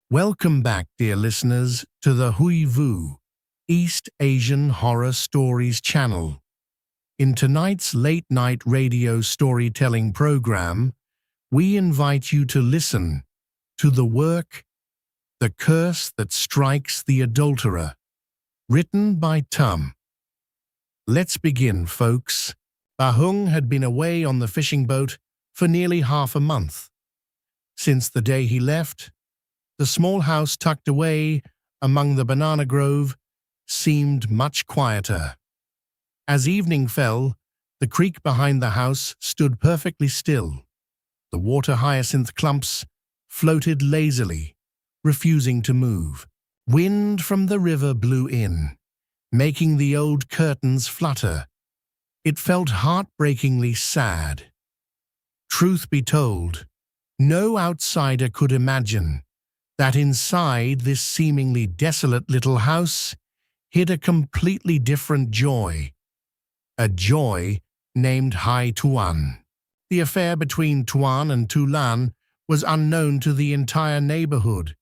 Welcome back, dear listeners, to the HuyVu East Asian Horror Stories channel. In tonight's late-night radio storytelling program, we invite you to listen to the work The Curse That Strikes the Adulterer, written by Tum. Let's begin, folks. Hung had been away on the fishing boat for nearly half a month. Since the day he left, the small house tucked away among the banana grove seemed much quieter. As evening fell, the creek behind the house stood perfectly still. The water hyacinth clumps floated lazily, refusing to move. Wind from the river blew in, making the old curtains flutter. It felt heartbreakingly sad. Truth be told, no outsider could imagine that inside this seemingly desolate little house hid a completely different joy. A joy named Hai Tuan. The affair between Tuan and Tu Lan was unknown to the entire neighborhood,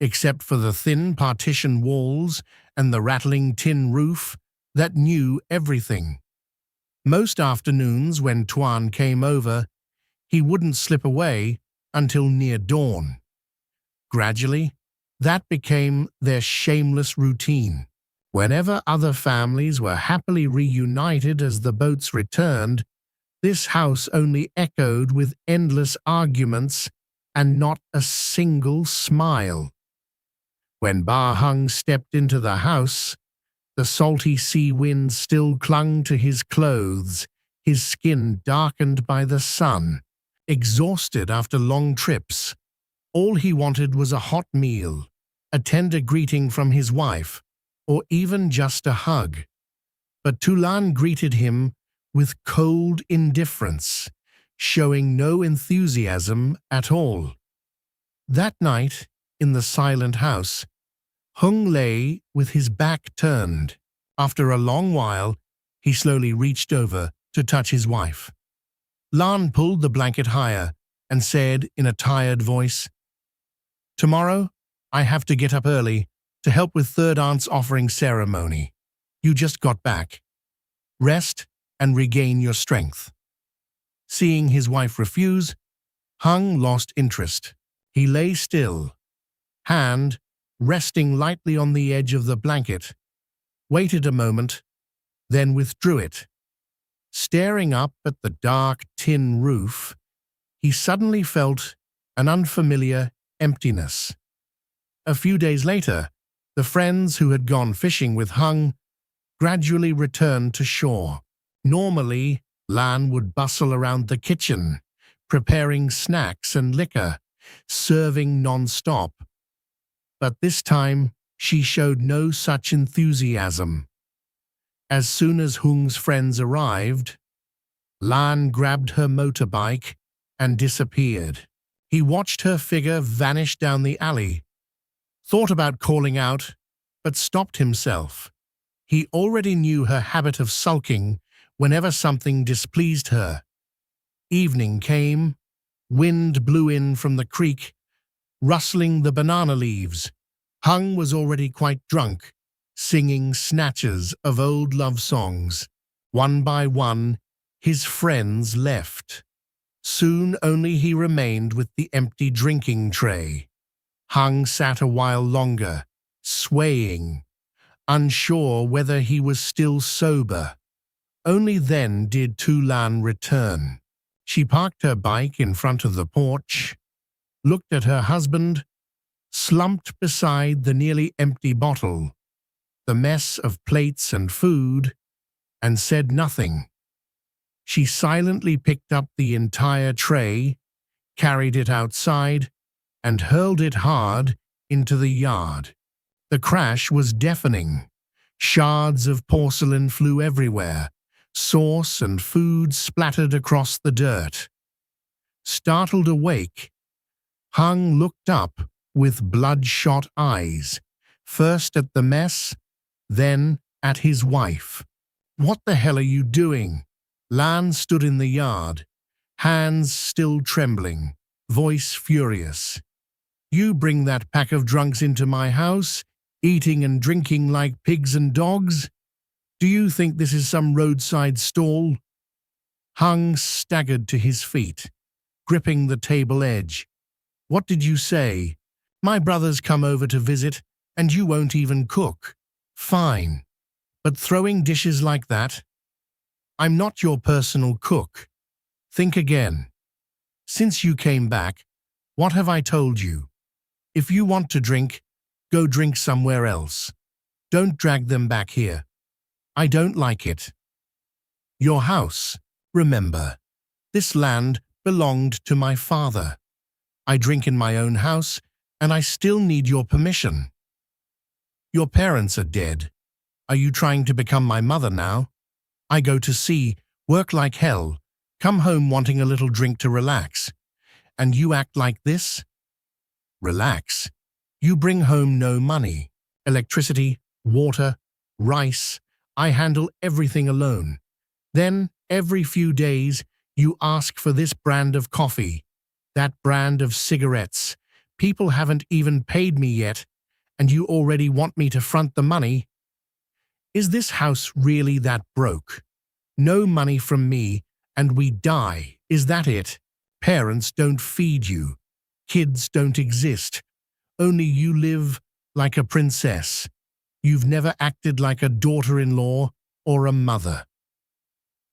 except for the thin partition walls and the rattling tin roof that knew everything. Most afternoons when Tuan came over, he wouldn't slip away until near dawn. Gradually, that became their shameless routine. Whenever other families were happily reunited as the boats returned, this house only echoed with endless arguments and not a single smile. When Hung stepped into the house, the salty sea wind still clung to his clothes, his skin darkened by the sun. Exhausted after long trips, all he wanted was a hot meal, a tender greeting from his wife, or even just a hug. But Tu Lan greeted him with cold indifference, showing no enthusiasm at all. That night, in the silent house, Hung lay with his back turned. After a long while, he slowly reached over to touch his wife. Lan pulled the blanket higher and said in a tired voice, "Tomorrow, I have to get up early to help with third aunt's offering ceremony. You just got back. Rest and regain your strength." Seeing his wife refuse, Hung lost interest. He lay still, hand resting lightly on the edge of the blanket, waited a moment, then withdrew it. Staring up at the dark tin roof, he suddenly felt an unfamiliar emptiness. A few days later, the friends who had gone fishing with Hung gradually returned to shore. Normally, Lan would bustle around the kitchen, preparing snacks and liquor, serving non-stop. But this time, she showed no such enthusiasm. As soon as Hung's friends arrived, Lan grabbed her motorbike and disappeared. He watched her figure vanish down the alley, thought about calling out, but stopped himself. He already knew her habit of sulking whenever something displeased her. Evening came, wind blew in from the creek, rustling the banana leaves. Hung was already quite drunk, singing snatches of old love songs. One by one, his friends left. Soon only he remained with the empty drinking tray. Hung sat a while longer, swaying, unsure whether he was still sober. Only then did Tu Lan return. She parked her bike in front of the porch, looked at her husband, slumped beside the nearly empty bottle, the mess of plates and food, and said nothing. She silently picked up the entire tray, carried it outside, and hurled it hard into the yard. The crash was deafening. Shards of porcelain flew everywhere. Sauce and food splattered across the dirt. Startled awake, Hung looked up with bloodshot eyes, first at the mess, then at his wife. "What the hell are you doing?" Lan stood in the yard, hands still trembling, voice furious. You bring that pack of drunks into my house, eating and drinking like pigs and dogs? Do you think this is some roadside stall? Hung staggered to his feet, gripping the table edge. What did you say? My brothers come over to visit, and you won't even cook. Fine. But throwing dishes like that? I'm not your personal cook. Think again. Since you came back, what have I told you? If you want to drink, go drink somewhere else. Don't drag them back here. I don't like it. Your house, remember. This land belonged to my father. I drink in my own house, and I still need your permission. Your parents are dead. Are you trying to become my mother now? I go to sea, work like hell, come home wanting a little drink to relax. And you act like this? Relax. You bring home no money. Electricity, water, rice. I handle everything alone. Then, every few days, you ask for this brand of coffee, that brand of cigarettes. People haven't even paid me yet, and you already want me to front the money? Is this house really that broke? No money from me, and we die, is that it? Parents don't feed you. Kids don't exist. Only you live like a princess. You've never acted like a daughter-in-law or a mother.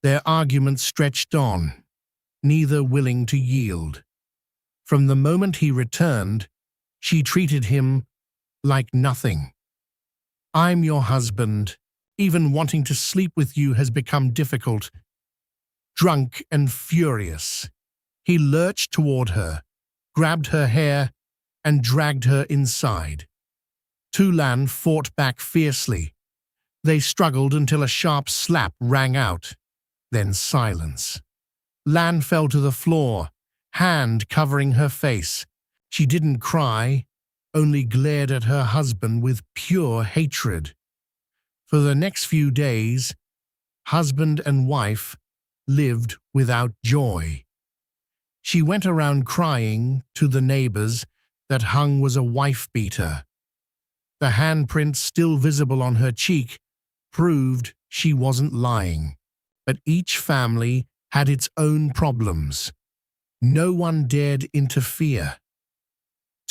Their argument stretched on, neither willing to yield. From the moment he returned, she treated him like nothing. I'm your husband. Even wanting to sleep with you has become difficult. Drunk and furious, he lurched toward her, grabbed her hair, and dragged her inside. Lan fought back fiercely. They struggled until a sharp slap rang out, then silence. Lan fell to the floor, hand covering her face. She didn't cry, only glared at her husband with pure hatred. For the next few days, husband and wife lived without joy. She went around crying to the neighbors that Hung was a wife-beater. The handprint still visible on her cheek proved she wasn't lying. But each family had its own problems. No one dared interfere.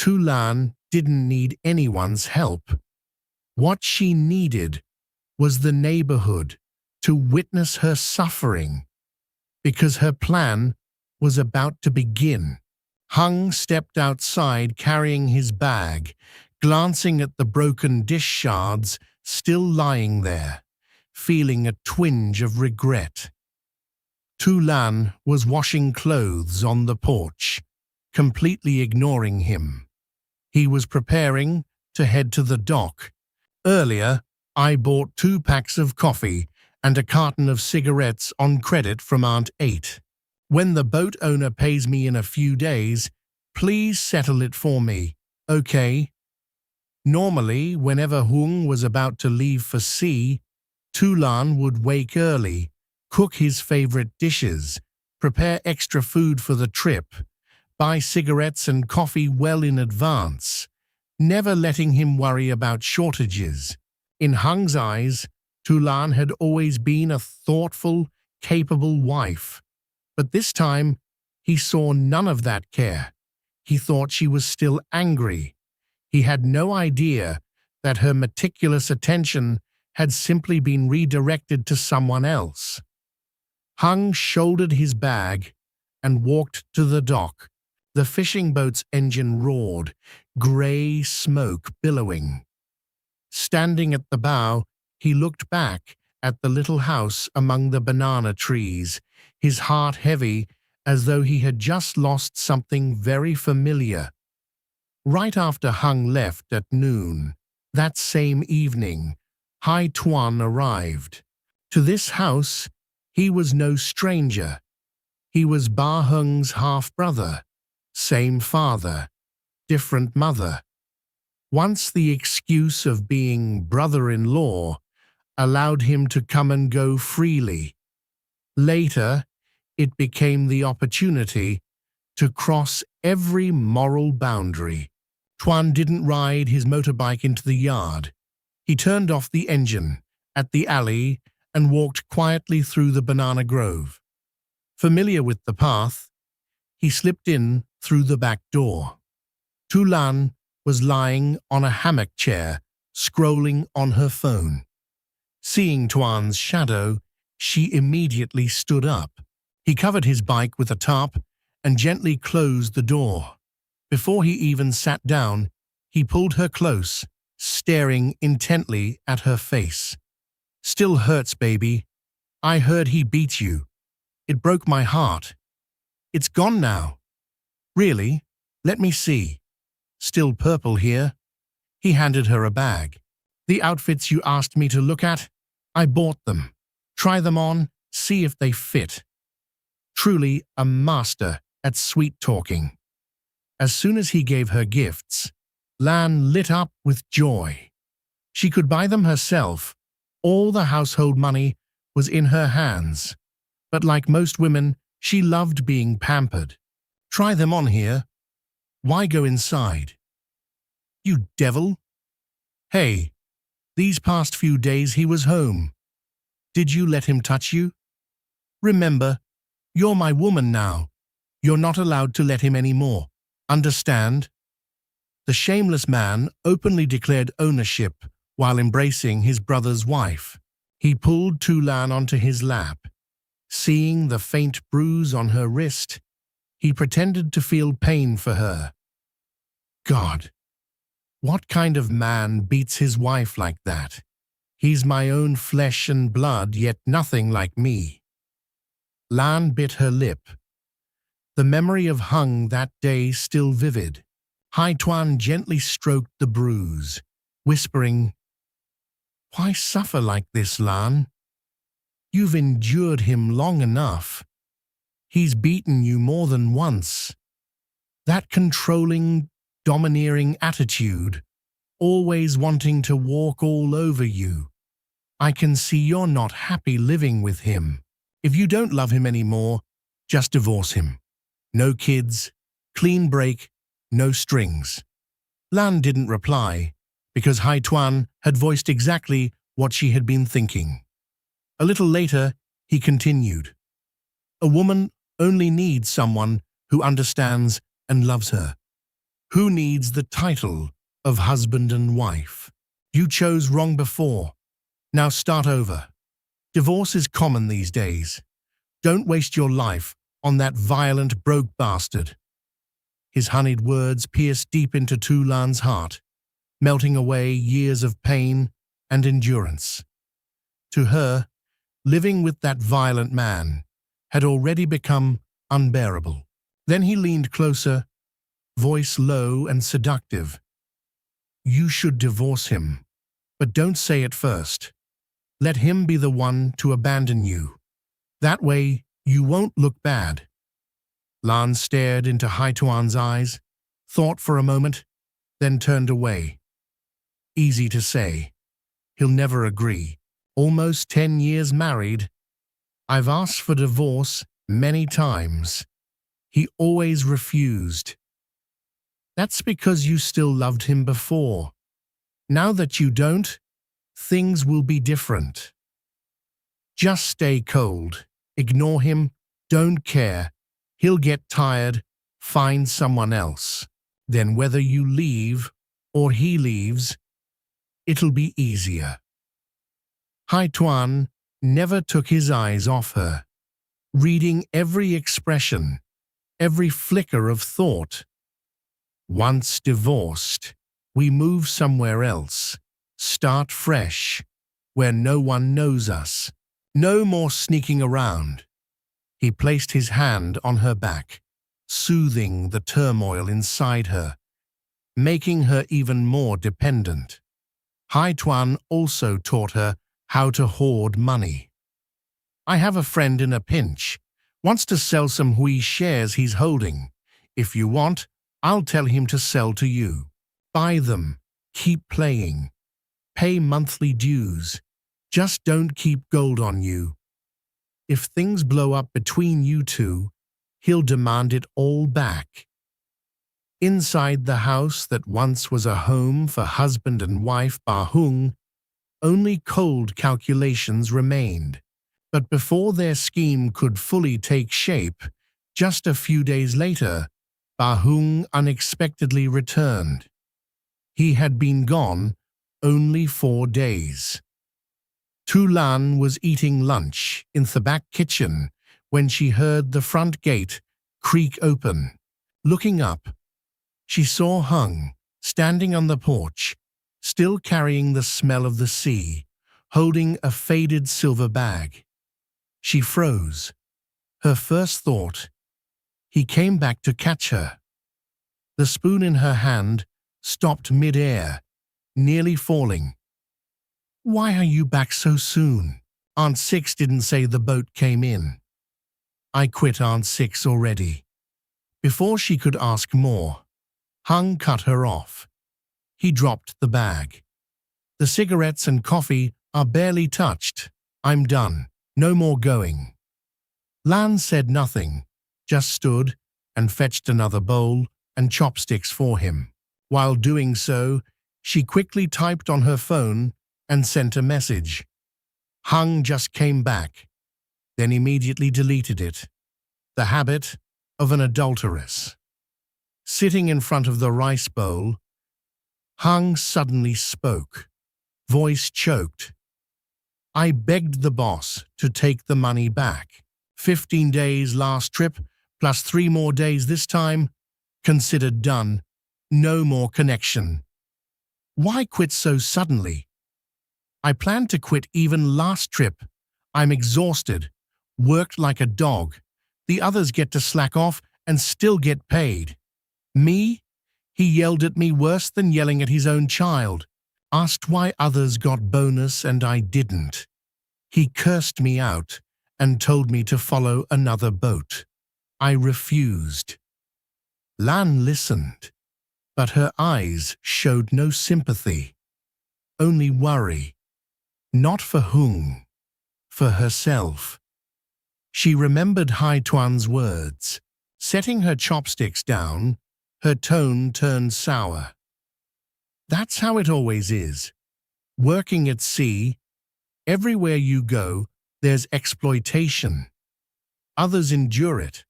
Lan didn't need anyone's help. What she needed was the neighborhood to witness her suffering, because her plan was about to begin. Hung stepped outside carrying his bag, glancing at the broken dish shards still lying there, feeling a twinge of regret. Lan was washing clothes on the porch, completely ignoring him. He was preparing to head to the dock. Earlier, I bought 2 packs of coffee and a carton of cigarettes on credit from Aunt 8. When the boat owner pays me in a few days, please settle it for me, okay? Normally, whenever Hung was about to leave for sea, Lan would wake early, cook his favorite dishes, prepare extra food for the trip, buy cigarettes and coffee well in advance, never letting him worry about shortages. In Hung's eyes, Lan had always been a thoughtful, capable wife. But this time, he saw none of that care. He thought she was still angry. He had no idea that her meticulous attention had simply been redirected to someone else. Hung shouldered his bag and walked to the dock. The fishing boat's engine roared, gray smoke billowing. Standing at the bow, he looked back at the little house among the banana trees, his heart heavy as though he had just lost something very familiar. Right after Hung left at noon, that same evening, HuyVu arrived. To this house, he was no stranger. He was Ba Hung's half-brother, same father, different mother. Once the excuse of being brother-in-law allowed him to come and go freely. Later, it became the opportunity to cross every moral boundary. Tuan didn't ride his motorbike into the yard. He turned off the engine at the alley and walked quietly through the banana grove. Familiar with the path, he slipped in through the back door. Tu Lan was lying on a hammock chair, scrolling on her phone. Seeing Tuan's shadow, she immediately stood up. He covered his bike with a tarp and gently closed the door. Before he even sat down, he pulled her close, staring intently at her face. "Still hurts, baby. I heard he beat you. It broke my heart. It's gone now." "Really? Let me see. Still purple here." He handed her a bag. "The outfits you asked me to look at, I bought them. Try them on, see if they fit." Truly a master at sweet-talking. As soon as he gave her gifts, Lan lit up with joy. She could buy them herself. All the household money was in her hands. But like most women, she loved being pampered. "Try them on here. Why go inside?" "You devil." "Hey, these past few days he was home. Did you let him touch you? Remember, you're my woman now. You're not allowed to let him anymore. Understand?" The shameless man openly declared ownership while embracing his brother's wife. He pulled Tu Lan onto his lap. Seeing the faint bruise on her wrist, he pretended to feel pain for her. God, what kind of man beats his wife like that? He's my own flesh and blood, yet nothing like me. Lan bit her lip. The memory of Hung that day still vivid. Hai Tuan gently stroked the bruise, whispering, "Why suffer like this, Lan? You've endured him long enough. He's beaten you more than once. That controlling, domineering attitude, always wanting to walk all over you. I can see you're not happy living with him. If you don't love him anymore, just divorce him. No kids, clean break, no strings." Lan didn't reply, because Hai Tuan had voiced exactly what she had been thinking. A little later, he continued, "A woman only needs someone who understands and loves her. Who needs the title of husband and wife? You chose wrong before. Now start over. Divorce is common these days. Don't waste your life on that violent, broke bastard." His honeyed words pierced deep into Tu Lan's heart, melting away years of pain and endurance. To her, living with that violent man had already become unbearable. Then he leaned closer, voice low and seductive. "You should divorce him, but don't say it first. Let him be the one to abandon you. That way, you won't look bad." Lan stared into Hai Tuan's eyes, thought for a moment, then turned away. Easy to say. He'll never agree. Almost 10 years married. I've asked for divorce many times. He always refused. That's because you still loved him before. Now that you don't, things will be different. Just stay cold. Ignore him. Don't care. He'll get tired. Find someone else. Then whether you leave or he leaves, it'll be easier. Hai Tuan never took his eyes off her, reading every expression, every flicker of thought. Once divorced, we move somewhere else, start fresh, where no one knows us. No more sneaking around. He placed his hand on her back, soothing the turmoil inside her, making her even more dependent. Hai Tuan also taught her how to hoard money. "I have a friend in a pinch, wants to sell some Hui shares he's holding. If you want, I'll tell him to sell to you. Buy them, keep playing, pay monthly dues. Just don't keep gold on you. If things blow up between you two, he'll demand it all back." Inside the house that once was a home for husband and wife Bahung, only cold calculations remained. But before their scheme could fully take shape, just a few days later, Bahung unexpectedly returned. He had been gone only 4 days. Tu Lan was eating lunch in the back kitchen when she heard the front gate creak open. Looking up, she saw Hung standing on the porch, still carrying the smell of the sea, holding a faded silver bag. She froze. Her first thought, he came back to catch her. The spoon in her hand stopped mid-air, nearly falling. "Why are you back so soon? Aunt Six didn't say the boat came in." "I quit Aunt Six already." Before she could ask more, Hung cut her off. He dropped the bag. "The cigarettes and coffee are barely touched. I'm done. No more going." Lan said nothing, just stood and fetched another bowl and chopsticks for him. While doing so, she quickly typed on her phone and sent a message. Hung just came back, then immediately deleted it. The habit of an adulteress. Sitting in front of the rice bowl, Hung suddenly spoke, voice choked. "I begged the boss to take the money back. 15 days last trip, plus 3 more days this time. Considered done. No more connection." "Why quit so suddenly?" "I planned to quit even last trip. I'm exhausted. Worked like a dog. The others get to slack off and still get paid. Me? He yelled at me worse than yelling at his own child. Asked why others got bonus and I didn't. He cursed me out and told me to follow another boat. I refused." Lan listened, but her eyes showed no sympathy, only worry. Not for Hung, for herself. She remembered Hai Tuan's words. Setting her chopsticks down, her tone turned sour. "That's how it always is. Working at sea, everywhere you go, there's exploitation. Others endure it.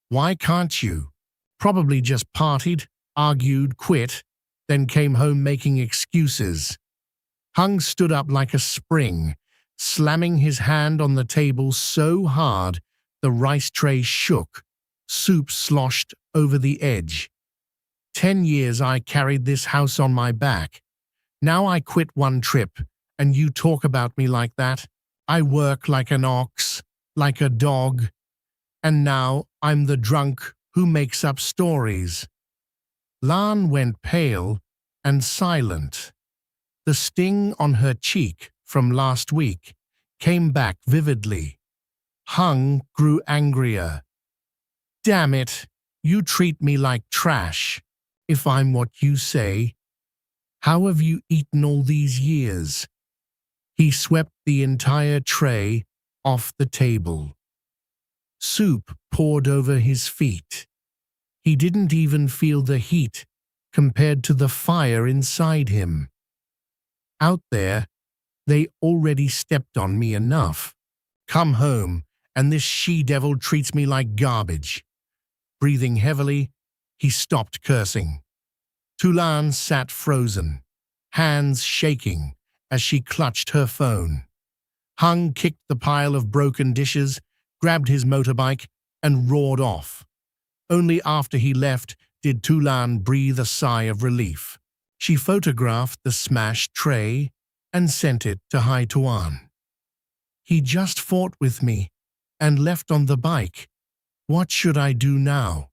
Why can't you? Probably just partied, argued, quit, then came home making excuses." Hung stood up like a spring, slamming his hand on the table so hard the rice tray shook. Soup sloshed over the edge. 10 years I carried this house on my back. Now I quit one trip, and you talk about me like that? I work like an ox, like a dog, and now I'm the drunk who makes up stories." Lan went pale and silent. The sting on her cheek from last week came back vividly. Hung grew angrier. "Damn it, you treat me like trash, if I'm what you say. How have you eaten all these years?" He swept the entire tray off the table. Soup poured over his feet. He didn't even feel the heat compared to the fire inside him. Out there, they already stepped on me enough. Come home, and this she-devil treats me like garbage. Breathing heavily, he stopped cursing. Tu Lan sat frozen, hands shaking as she clutched her phone. Hung kicked the pile of broken dishes, grabbed his motorbike, and roared off. Only after he left did Tu Lan breathe a sigh of relief. She photographed the smashed tray and sent it to Hai Tuan. "He just fought with me and left on the bike. What should I do now?"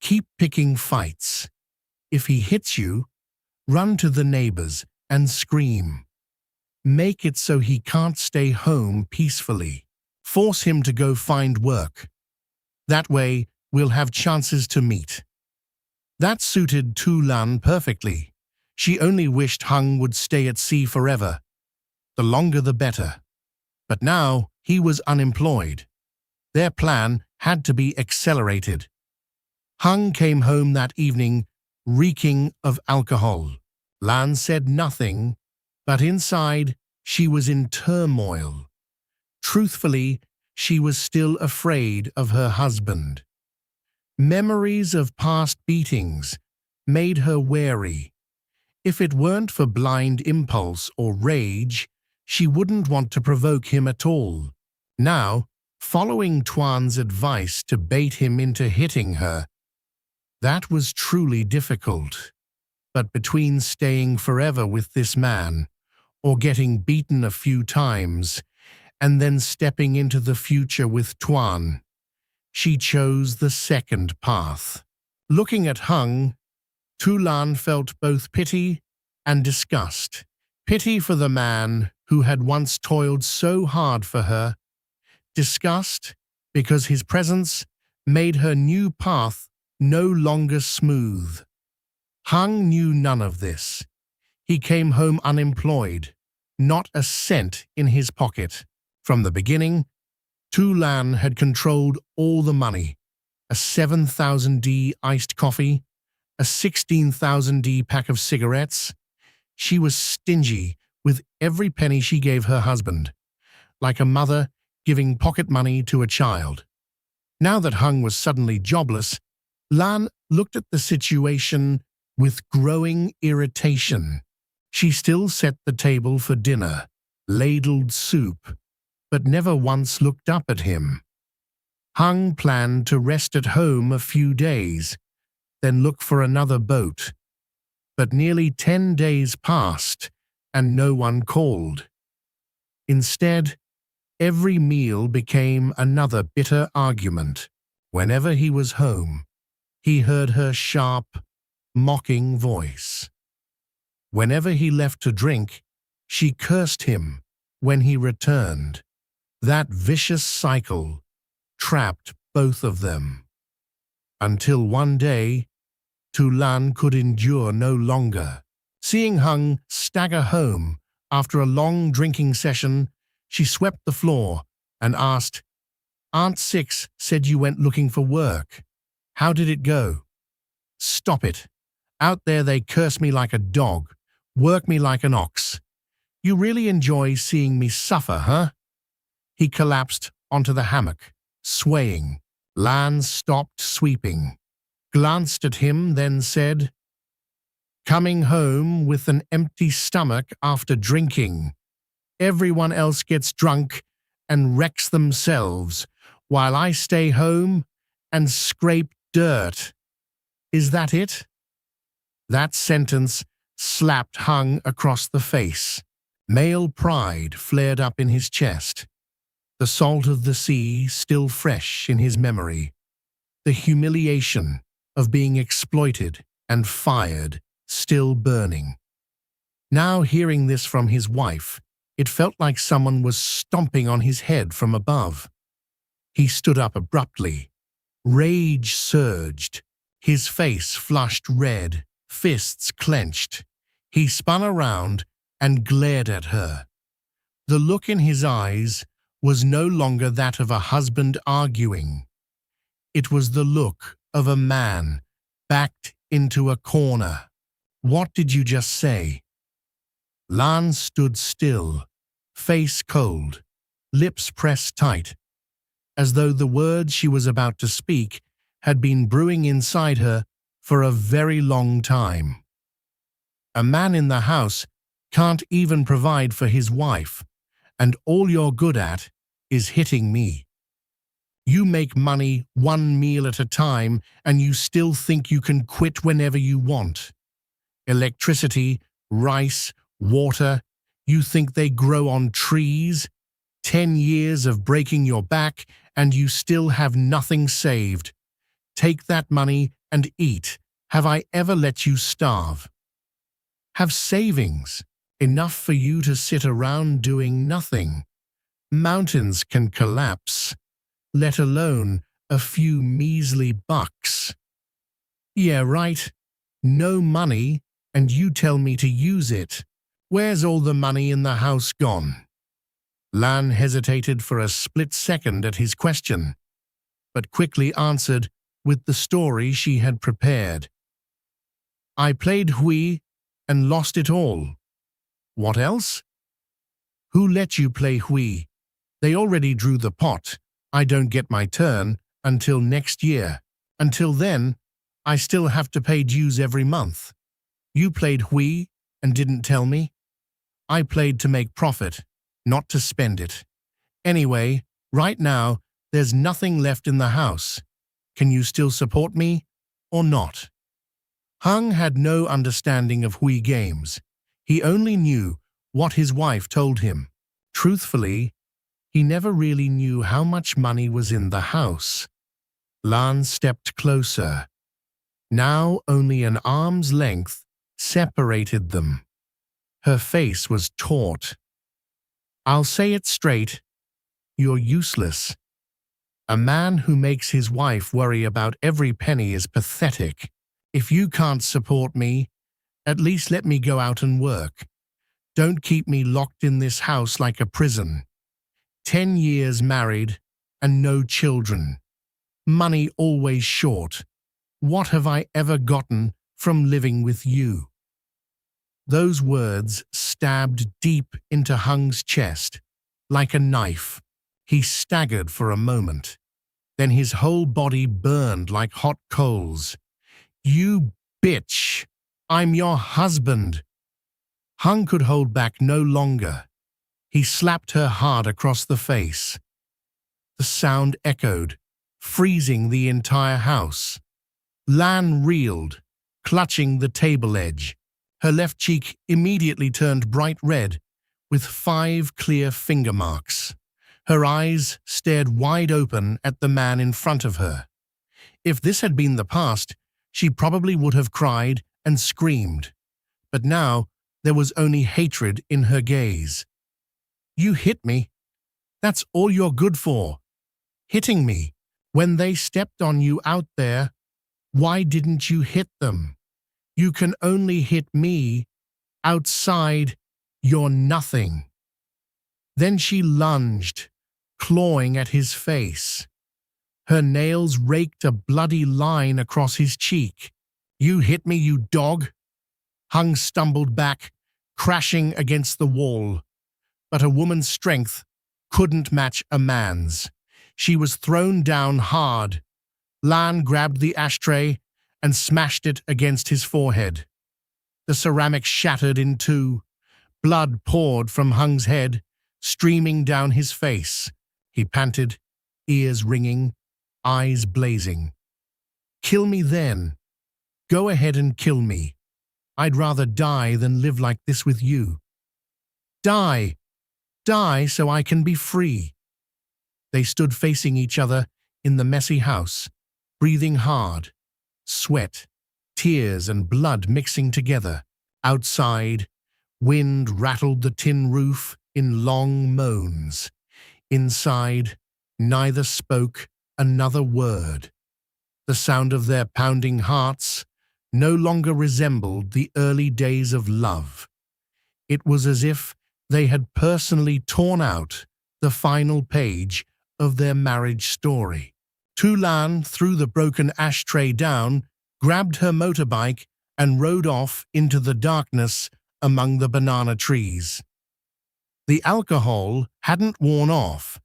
"Keep picking fights. If he hits you, run to the neighbors and scream. Make it so he can't stay home peacefully. Force him to go find work. That way, we'll have chances to meet." That suited Tu Lan perfectly. She only wished Hung would stay at sea forever. The longer the better. But now he was unemployed. Their plan had to be accelerated. Hung came home that evening, reeking of alcohol. Lan said nothing, but inside she was in turmoil. Truthfully, she was still afraid of her husband. Memories of past beatings made her wary. If it weren't for blind impulse or rage, she wouldn't want to provoke him at all. Now, following Tuan's advice to bait him into hitting her, that was truly difficult. But between staying forever with this man, or getting beaten a few times, and then stepping into the future with Tuan, she chose the second path. Looking at Hung, Tu Lan felt both pity and disgust. Pity for the man who had once toiled so hard for her. Disgust because his presence made her new path no longer smooth. Hung knew none of this. He came home unemployed, not a cent in his pocket. From the beginning, Tu Lan had controlled all the money, a 7,000D iced coffee, a 16,000D pack of cigarettes. She was stingy with every penny she gave her husband, like a mother giving pocket money to a child. Now that Hung was suddenly jobless, Lan looked at the situation with growing irritation. She still set the table for dinner, ladled soup, but never once looked up at him. Hung planned to rest at home a few days, then look for another boat. But nearly 10 days passed, and no one called. Instead, every meal became another bitter argument. Whenever he was home, he heard her sharp, mocking voice. Whenever he left to drink, she cursed him when he returned. That vicious cycle trapped both of them. Until one day, Tu Lan could endure no longer. Seeing Hung stagger home after a long drinking session, she swept the floor and asked, "Aunt Six said you went looking for work. How did it go?" "Stop it. Out there they curse me like a dog, work me like an ox. You really enjoy seeing me suffer, huh?" He collapsed onto the hammock, swaying. Lan stopped sweeping, glanced at him, then said, "Coming home with an empty stomach after drinking. Everyone else gets drunk and wrecks themselves, while I stay home and scrape dirt. Is that it?" That sentence slapped Hung across the face. Male pride flared up in his chest. The salt of the sea still fresh in his memory. The humiliation of being exploited and fired still burning. Now hearing this from his wife, it felt like someone was stomping on his head from above. He stood up abruptly. Rage surged. His face flushed red, fists clenched. He spun around and glared at her. The look in his eyes was no longer that of a husband arguing. It was the look of a man backed into a corner. "What did you just say?" Lan stood still, face cold, lips pressed tight, as though the words she was about to speak had been brewing inside her for a very long time. "A man in the house can't even provide for his wife, and all you're good at is hitting me. You make money one meal at a time, and you still think you can quit whenever you want. Electricity, rice, water, you think they grow on trees? 10 years of breaking your back, and you still have nothing saved. Take that money and eat. Have I ever let you starve? Have savings, enough for you to sit around doing nothing. Mountains can collapse, let alone a few measly bucks. Yeah, right. No money, and you tell me to use it. Where's all the money in the house gone?" Lan hesitated for a split second at his question, but quickly answered, with the story she had prepared. I played Hui and lost it all. What else? Who let you play Hui? They already drew the pot. I don't get my turn until next year. Until then, I still have to pay dues every month. You played Hui and didn't tell me? I played to make profit, not to spend it. Anyway, right now, there's nothing left in the house. Can you still support me or not? Hung had no understanding of Hui games. He only knew what his wife told him. Truthfully, he never really knew how much money was in the house. Lan stepped closer. Now only an arm's length separated them. Her face was taut. I'll say it straight. You're useless. A man who makes his wife worry about every penny is pathetic. If you can't support me, at least let me go out and work. Don't keep me locked in this house like a prison. 10 years married and no children. Money always short. What have I ever gotten from living with you? Those words stabbed deep into Hung's chest, like a knife. He staggered for a moment. Then his whole body burned like hot coals. You bitch! I'm your husband! Hung could hold back no longer. He slapped her hard across the face. The sound echoed, freezing the entire house. Lan reeled, clutching the table edge. Her left cheek immediately turned bright red, with 5 clear finger marks. Her eyes stared wide open at the man in front of her. If this had been the past, she probably would have cried and screamed. But now there was only hatred in her gaze. You hit me. That's all you're good for. Hitting me. When they stepped on you out there, why didn't you hit them? You can only hit me. Outside, you're nothing. Then she lunged, clawing at his face. Her nails raked a bloody line across his cheek. You hit me, you dog. Hung stumbled back, crashing against the wall. But a woman's strength couldn't match a man's. She was thrown down hard. Lan grabbed the ashtray and smashed it against his forehead. The ceramic shattered in two. Blood poured from Hung's head, streaming down his face. He panted, ears ringing, eyes blazing. Kill me then. Go ahead and kill me. I'd rather die than live like this with you. Die! Die so I can be free. They stood facing each other in the messy house, breathing hard, sweat, tears and blood mixing together. Outside, wind rattled the tin roof in long moans. Inside, neither spoke another word. The sound of their pounding hearts no longer resembled the early days of love. It was as if they had personally torn out the final page of their marriage story. Lan threw the broken ashtray down, grabbed her motorbike, and rode off into the darkness among the banana trees. The alcohol hadn't worn off,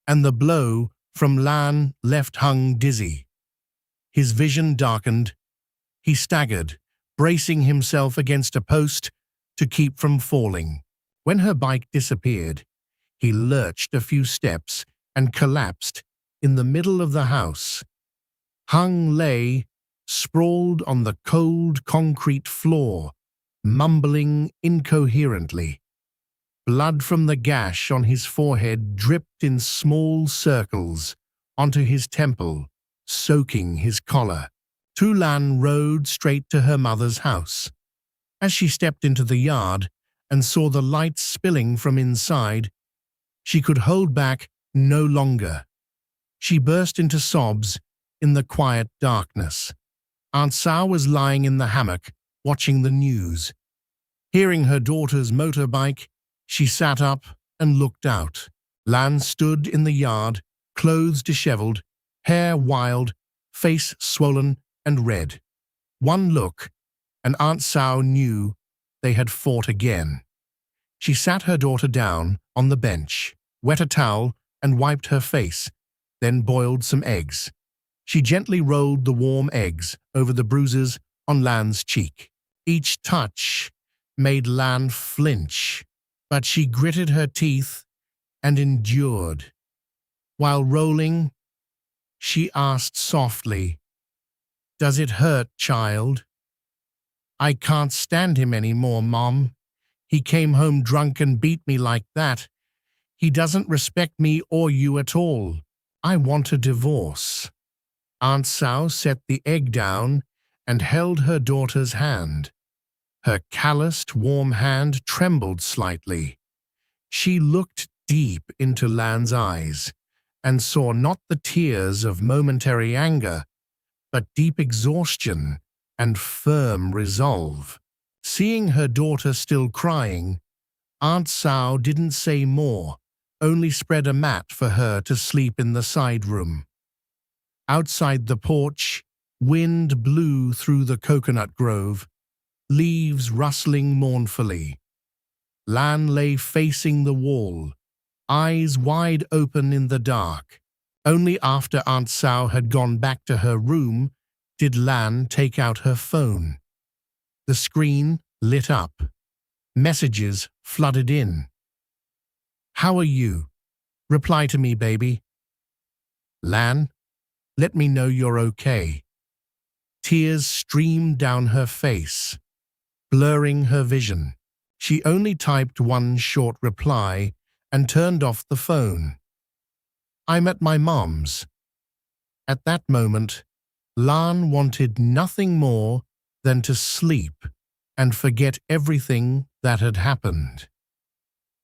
and the blow from Lan left Hung dizzy. His vision darkened. He staggered, bracing himself against a post to keep from falling. When her bike disappeared, he lurched a few steps and collapsed in the middle of the house. Hung lay, sprawled on the cold concrete floor, mumbling incoherently. Blood from the gash on his forehead dripped in small circles onto his temple, soaking his collar. Lan rode straight to her mother's house. As she stepped into the yard and saw the lights spilling from inside, she could hold back no longer. She burst into sobs in the quiet darkness. Aunt Sao was lying in the hammock, watching the news. Hearing her daughter's motorbike, she sat up and looked out. Lan stood in the yard, clothes disheveled, hair wild, face swollen and red. One look, and Aunt Sao knew they had fought again. She sat her daughter down on the bench, wet a towel, and wiped her face, then boiled some eggs. She gently rolled the warm eggs over the bruises on Lan's cheek. Each touch made Lan flinch, but she gritted her teeth and endured. While rolling, she asked softly, "Does it hurt, child?" "I can't stand him anymore, Mom. He came home drunk and beat me like that. He doesn't respect me or you at all. I want a divorce." Aunt Sao set the egg down and held her daughter's hand. Her calloused, warm hand trembled slightly. She looked deep into Lan's eyes and saw not the tears of momentary anger, but deep exhaustion and firm resolve. Seeing her daughter still crying, Aunt Sao didn't say more, only spread a mat for her to sleep in the side room. Outside the porch, wind blew through the coconut grove, leaves rustling mournfully. Lan lay facing the wall, eyes wide open in the dark. Only after Aunt Sao had gone back to her room did Lan take out her phone. The screen lit up. Messages flooded in. "How are you? Reply to me, baby." "Lan, let me know you're okay." Tears streamed down her face, blurring her vision. She only typed one short reply and turned off the phone. "I'm at my mom's." At that moment, Lan wanted nothing more than to sleep and forget everything that had happened.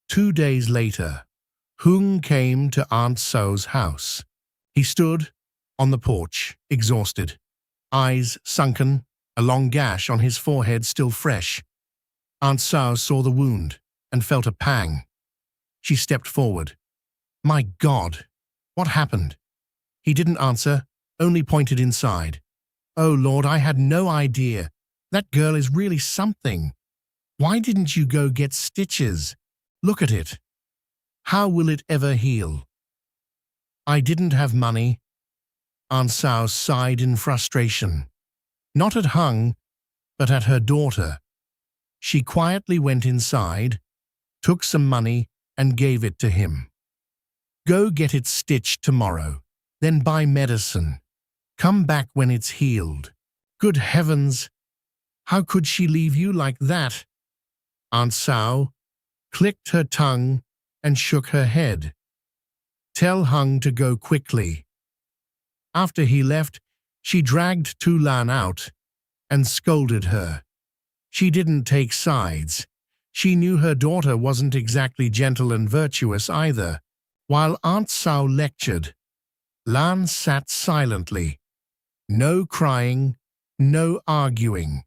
2 days later, Hung came to Aunt Sao's house. He stood on the porch, exhausted, eyes sunken, a long gash on his forehead still fresh. Aunt Sao saw the wound and felt a pang. She stepped forward. "My God, what happened?" He didn't answer, only pointed inside. "Oh Lord, I had no idea. That girl is really something. Why didn't you go get stitches? Look at it. How will it ever heal?" "I didn't have money." Aunt Sao sighed in frustration. Not at Hung, but at her daughter. She quietly went inside, took some money, and gave it to him. "Go get it stitched tomorrow, then buy medicine. Come back when it's healed." Good heavens! How could she leave you like that? Aunt Sao clicked her tongue and shook her head. "Tell Hung to go quickly." After he left, she dragged Tu Lan out and scolded her. She didn't take sides. She knew her daughter wasn't exactly gentle and virtuous either. While Aunt Sao lectured, Lan sat silently. No crying, no arguing.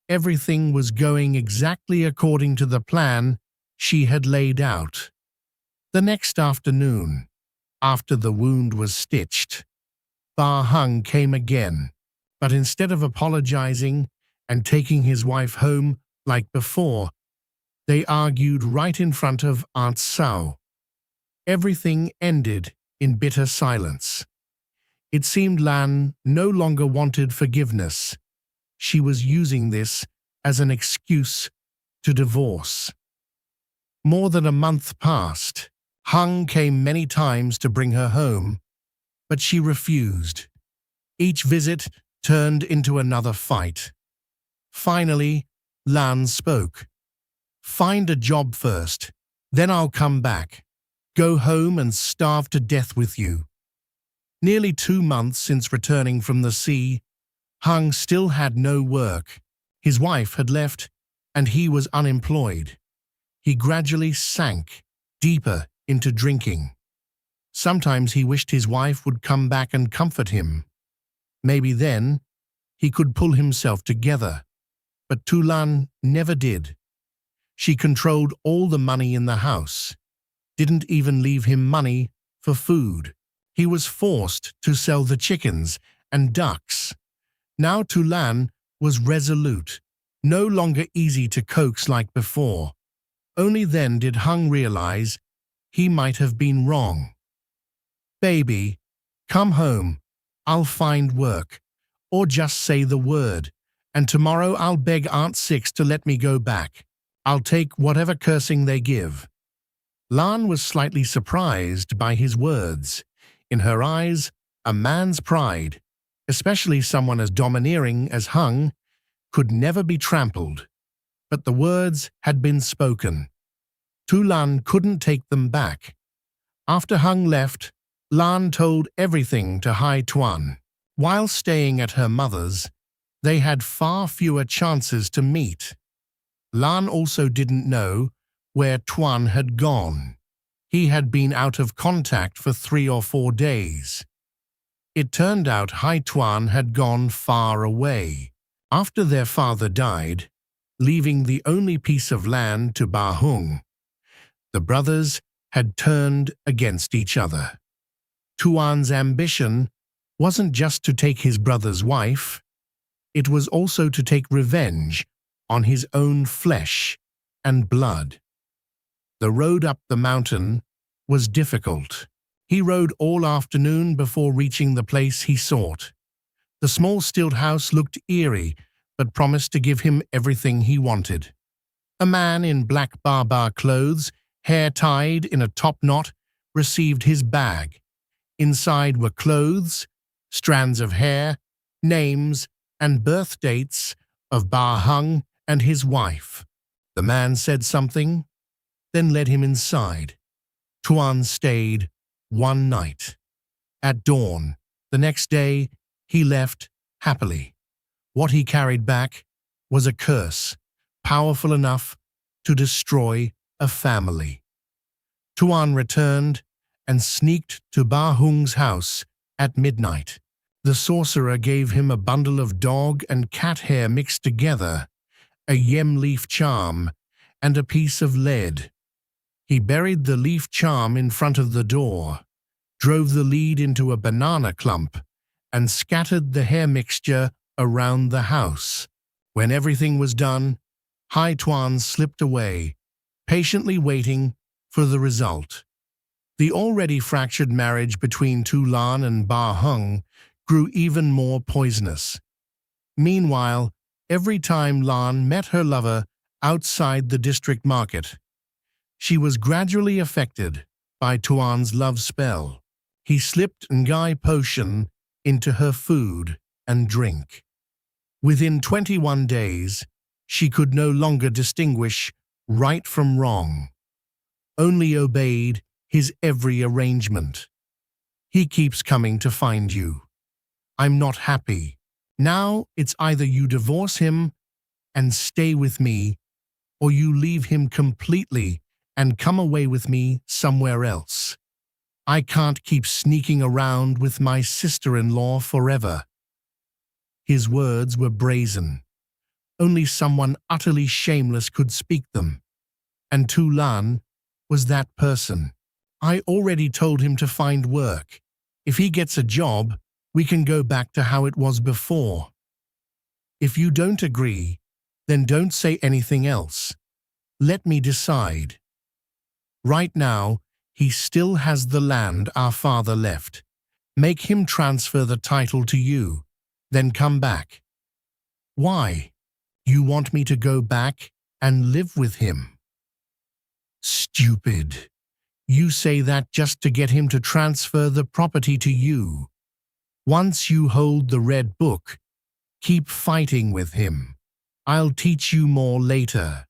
Everything was going exactly according to the plan she had laid out. The next afternoon, after the wound was stitched, Ba Hung came again, but instead of apologizing and taking his wife home like before, they argued right in front of Aunt Sao. Everything ended in bitter silence. It seemed Lan no longer wanted forgiveness. She was using this as an excuse to divorce. More than a month passed. Hung came many times to bring her home, but she refused. Each visit turned into another fight. Finally, Lan spoke. "Find a job first, then I'll come back. Go home and starve to death with you." Nearly 2 months since returning from the sea, Hung still had no work. His wife had left, and he was unemployed. He gradually sank deeper into drinking. Sometimes he wished his wife would come back and comfort him. Maybe then he could pull himself together. But Tu Lan never did. She controlled all the money in the house, didn't even leave him money for food. He was forced to sell the chickens and ducks. Now Tulan was resolute, no longer easy to coax like before. Only then did Hung realize he might have been wrong. "Baby, come home. I'll find work. Or just say the word, and tomorrow I'll beg Aunt Six to let me go back. I'll take whatever cursing they give." Lan was slightly surprised by his words. In her eyes, a man's pride, especially someone as domineering as Hung, could never be trampled. But the words had been spoken. Tulan couldn't take them back. After Hung left, Lan told everything to Hai Tuan. While staying at her mother's, they had far fewer chances to meet. Lan also didn't know where Tuan had gone. He had been out of contact for 3 or 4 days. It turned out Hai Tuan had gone far away. After their father died, leaving the only piece of land to Ba Hung, the brothers had turned against each other. Tuan's ambition wasn't just to take his brother's wife, it was also to take revenge on his own flesh and blood. The road up the mountain was difficult. He rode all afternoon before reaching the place he sought. The small stilt house looked eerie, but promised to give him everything he wanted. A man in black barbar clothes, hair tied in a top knot, received his bag. Inside were clothes, strands of hair, names, and birth dates of Ba Hung and his wife. The man said something, then led him inside. Tuan stayed 1 night. At dawn, the next day, he left happily. What he carried back was a curse, powerful enough to destroy a family. Tuan returned and sneaked to Ba Hung's house at midnight. The sorcerer gave him a bundle of dog and cat hair mixed together, a yem leaf charm, and a piece of lead. He buried the leaf charm in front of the door, drove the lead into a banana clump, and scattered the hair mixture around the house. When everything was done, Hai Tuan slipped away, patiently waiting for the result. The already fractured marriage between Tulan and Ba Hung grew even more poisonous. Meanwhile, every time Lan met her lover outside the district market, she was gradually affected by Tuan's love spell. He slipped Ngai potion into her food and drink. Within 21 days, she could no longer distinguish right from wrong, only obeyed his every arrangement. "He keeps coming to find you. I'm not happy. Now it's either you divorce him and stay with me, or you leave him completely and come away with me somewhere else. I can't keep sneaking around with my sister-in-law forever." His words were brazen. Only someone utterly shameless could speak them. And Tulan was that person. "I already told him to find work. If he gets a job, we can go back to how it was before. If you don't agree, then don't say anything else. Let me decide. Right now, he still has the land our father left. Make him transfer the title to you, then come back." "Why? You want me to go back and live with him?" "Stupid. You say that just to get him to transfer the property to you. Once you hold the red book, keep fighting with him. I'll teach you more later."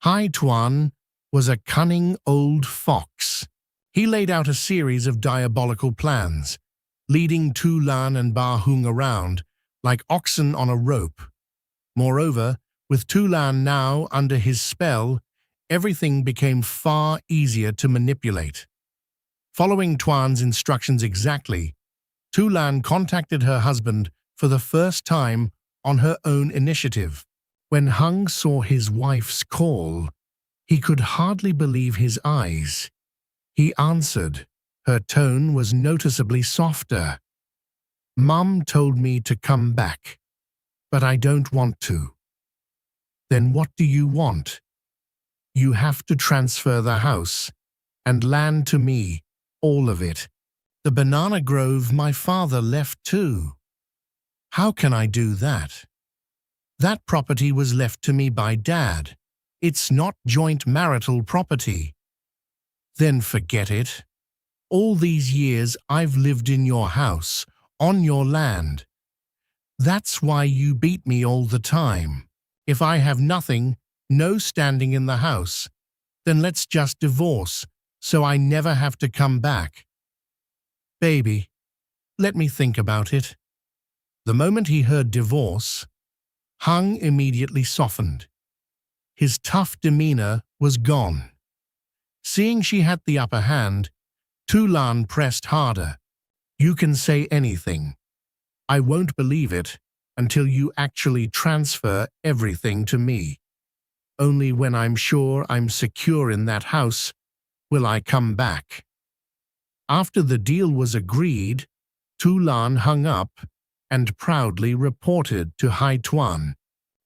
Hai Tuan was a cunning old fox. He laid out a series of diabolical plans, leading Tulan and Ba Hung around like oxen on a rope. Moreover, with Tulan now under his spell, everything became far easier to manipulate. Following Tuan's instructions exactly, Tulan contacted her husband for the first time on her own initiative. When Hung saw his wife's call, he could hardly believe his eyes. He answered. Her tone was noticeably softer. Mum told me to come back, but I don't want to. Then what do you want? You have to transfer the house and land to me, all of it. The banana grove my father left too. How can I do that? That property was left to me by Dad. It's not joint marital property. Then forget it. All these years I've lived in your house, on your land. That's why you beat me all the time. If I have nothing, no standing in the house, then let's just divorce, so I never have to come back. Baby, let me think about it. The moment he heard divorce, Hung immediately softened. His tough demeanor was gone. Seeing she had the upper hand, Tulan pressed harder. You can say anything. I won't believe it until you actually transfer everything to me. Only when I'm sure I'm secure in that house will I come back. After the deal was agreed, Tulan hung up and proudly reported to HuyVu.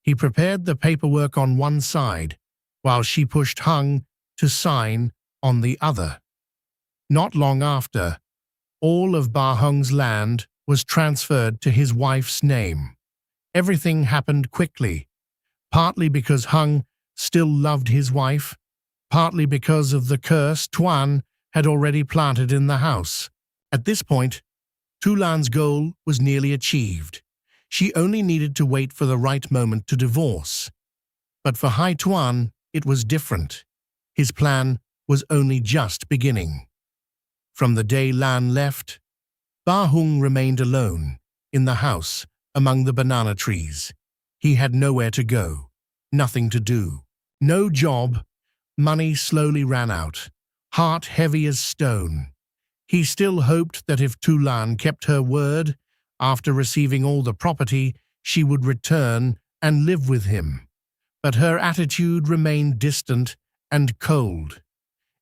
He prepared the paperwork on one side, while she pushed Hung to sign on the other. Not long after, all of Ba Hung's land was transferred to his wife's name. Everything happened quickly, partly because Hung still loved his wife, partly because of the curse Tuan had already planted in the house. At this point, Tulan's goal was nearly achieved. She only needed to wait for the right moment to divorce. But for HuyVu, it was different. His plan was only just beginning. From the day Lan left, Ba Hung remained alone in the house among the banana trees. He had nowhere to go, nothing to do, no job. Money slowly ran out, heart heavy as stone. He still hoped that if Tulan kept her word, after receiving all the property, she would return and live with him. But her attitude remained distant and cold.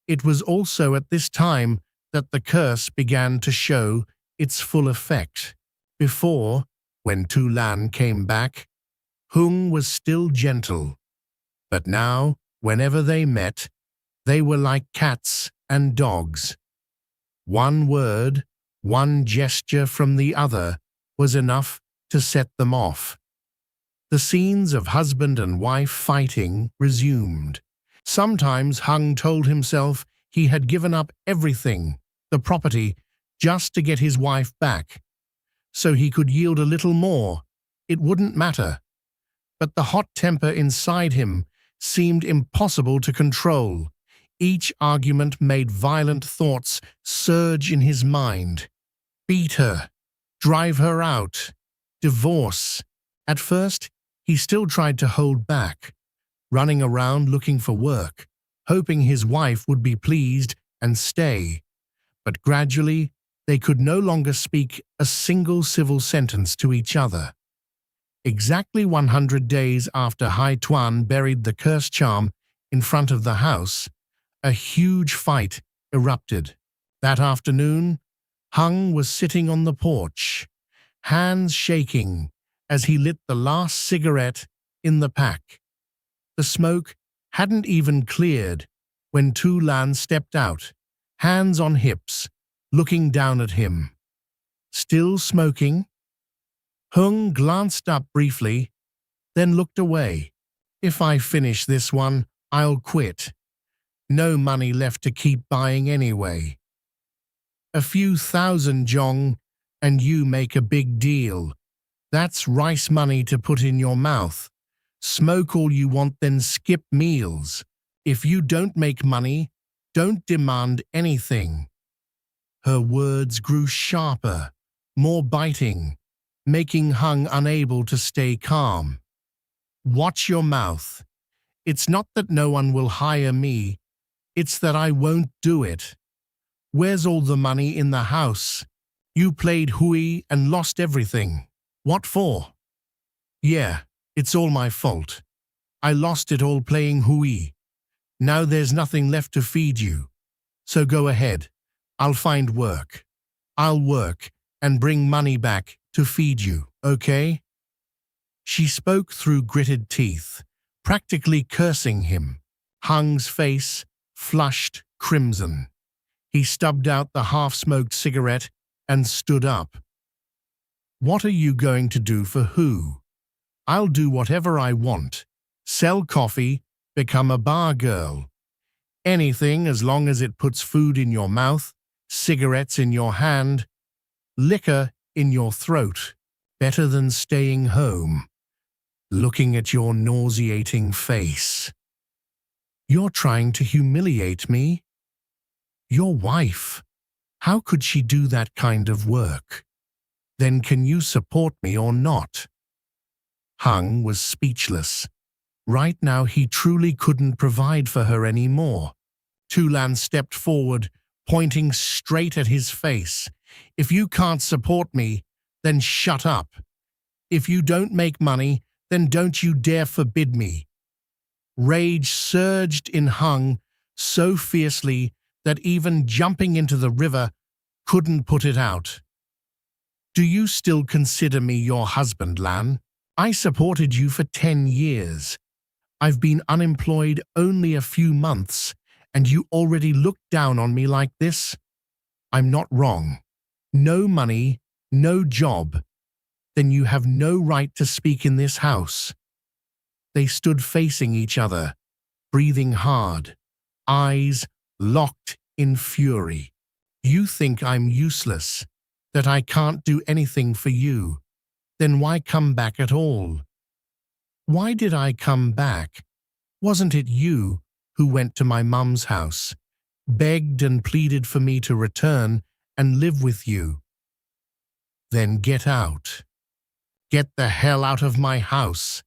It was also at this time that the curse began to show its full effect. Before, when Tulan came back, Hung was still gentle. But now, whenever they met, they were like cats and dogs. One word, one gesture from the other was enough to set them off. The scenes of husband and wife fighting resumed. Sometimes Hung told himself he had given up everything, the property, just to get his wife back. So he could yield a little more. It wouldn't matter. But the hot temper inside him seemed impossible to control. Each argument made violent thoughts surge in his mind. Beat her, drive her out, divorce. At first, he still tried to hold back, running around looking for work, hoping his wife would be pleased and stay. But gradually, they could no longer speak a single civil sentence to each other. Exactly 100 days after HuyVu buried the curse charm in front of the house, a huge fight erupted. That afternoon, Hung was sitting on the porch, hands shaking as he lit the last cigarette in the pack. The smoke hadn't even cleared when Tulan stepped out, hands on hips, looking down at him. Still smoking? Hung glanced up briefly, then looked away. If I finish this one, I'll quit. No money left to keep buying anyway. A few thousand jong, and you make a big deal. That's rice money to put in your mouth. Smoke all you want, then skip meals. If you don't make money, don't demand anything. Her words grew sharper, more biting, making Hung unable to stay calm. Watch your mouth. It's not that no one will hire me, it's that I won't do it. Where's all the money in the house? You played Hui and lost everything. What for? Yeah, it's all my fault. I lost it all playing Hui. Now there's nothing left to feed you. So go ahead. I'll find work. I'll work and bring money back to feed you, okay?" She spoke through gritted teeth, practically cursing him. Hung's face flushed crimson. He stubbed out the half-smoked cigarette and stood up. "What are you going to do for who? I'll do whatever I want. Sell coffee, become a bar girl. Anything as long as it puts food in your mouth, cigarettes in your hand, liquor in your throat. Better than staying home, looking at your nauseating face. You're trying to humiliate me? Your wife. How could she do that kind of work? Then can you support me or not?" Hung was speechless. Right now he truly couldn't provide for her anymore. Tulan stepped forward, pointing straight at his face. "If you can't support me, then shut up. If you don't make money, then don't you dare forbid me." Rage surged in Hung so fiercely that even jumping into the river couldn't put it out. "Do you still consider me your husband, Lan? I supported you for 10 years. I've been unemployed only a few months, and you already look down on me like this? I'm not wrong. No money, no job. Then you have no right to speak in this house." They stood facing each other, breathing hard, eyes locked in fury. "You think I'm useless, that I can't do anything for you. Then why come back at all?" "Why did I come back? Wasn't it you who went to my mum's house, begged and pleaded for me to return and live with you?" "Then get out. Get the hell out of my house.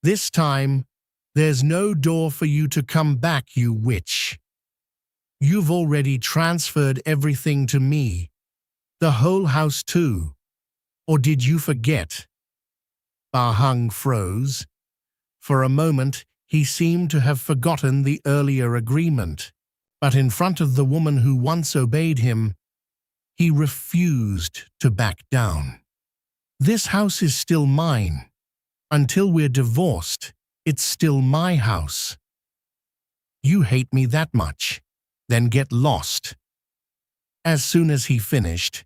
This time, there's no door for you to come back, you witch. You've already transferred everything to me. The whole house too. Or did you forget?" Hung froze. For a moment, he seemed to have forgotten the earlier agreement. But in front of the woman who once obeyed him, he refused to back down. "This house is still mine. Until we're divorced, it's still my house. You hate me that much? Then get lost." As soon as he finished,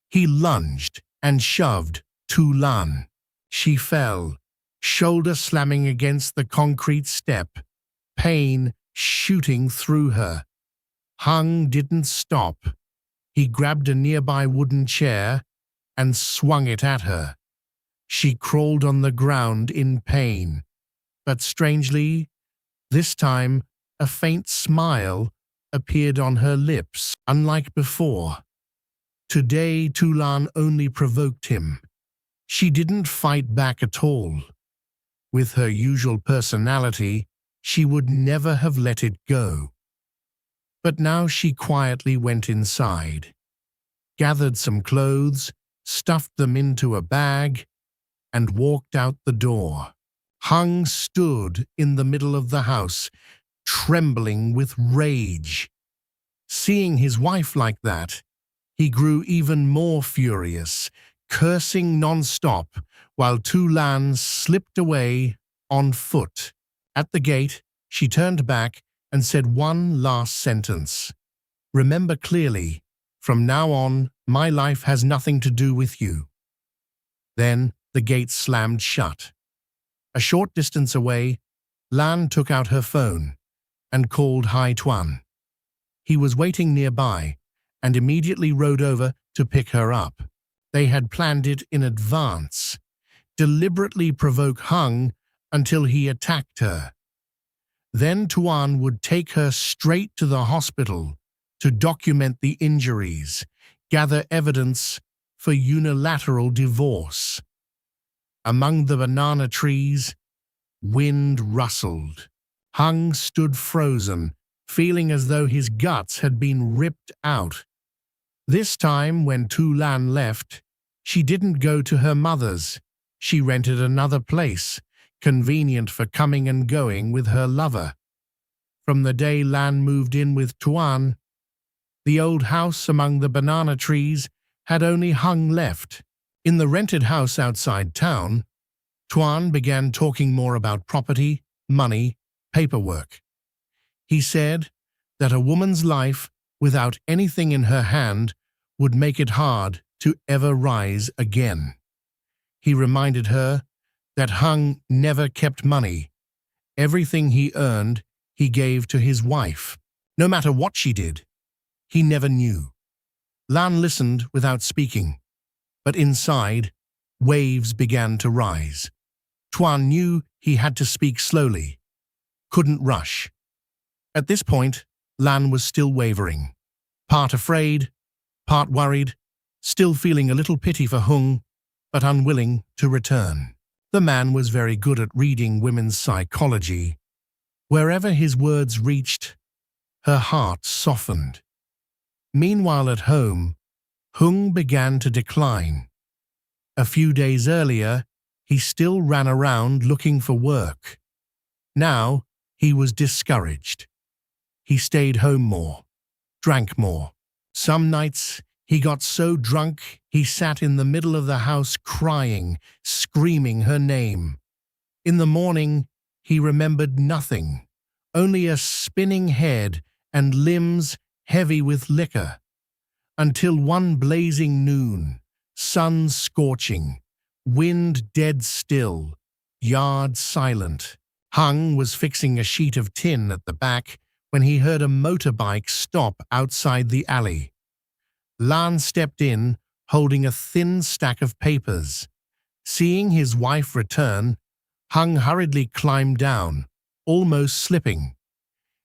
he lunged and shoved Tulan. She fell, shoulder slamming against the concrete step, pain shooting through her. Hung didn't stop. He grabbed a nearby wooden chair and swung it at her. She crawled on the ground in pain, but strangely, this time a faint smile appeared on her lips, unlike before. Today, Tulan only provoked him. She didn't fight back at all. With her usual personality, she would never have let it go. But now she quietly went inside, gathered some clothes, stuffed them into a bag, and walked out the door. Hung stood in the middle of the house, trembling with rage. Seeing his wife like that, he grew even more furious, cursing non-stop, while Tulan slipped away on foot. At the gate, she turned back and said one last sentence. "Remember clearly, from now on, my life has nothing to do with you." Then the gate slammed shut. A short distance away, Lan took out her phone and called HuyVu. He was waiting nearby and immediately rode over to pick her up. They had planned it in advance, deliberately provoke Hung until he attacked her. Then Tuan would take her straight to the hospital to document the injuries, gather evidence for unilateral divorce. Among the banana trees, wind rustled. Hung stood frozen, feeling as though his guts had been ripped out. This time, when Tulan left, she didn't go to her mother's. She rented another place, convenient for coming and going with her lover. From the day Lan moved in with Tuan, the old house among the banana trees had only Hung left. In the rented house outside town, Tuan began talking more about property, money, paperwork. He said that a woman's life without anything in her hand would make it hard to ever rise again. He reminded her that Hung never kept money. Everything he earned, he gave to his wife. No matter what she did, he never knew. Lan listened without speaking, but inside, waves began to rise. Tuan knew he had to speak slowly, couldn't rush. At this point, Lan was still wavering, part afraid, part worried, still feeling a little pity for Hung, but unwilling to return. The man was very good at reading women's psychology. Wherever his words reached, her heart softened. Meanwhile at home, Hung began to decline. A few days earlier, he still ran around looking for work. Now, he was discouraged. He stayed home more, drank more. Some nights, he got so drunk he sat in the middle of the house crying, screaming her name. In the morning, he remembered nothing, only a spinning head and limbs heavy with liquor. Until one blazing noon, sun scorching, wind dead still, yard silent. Hung was fixing a sheet of tin at the back when he heard a motorbike stop outside the alley. Lan stepped in, holding a thin stack of papers. Seeing his wife return, Hung hurriedly climbed down, almost slipping.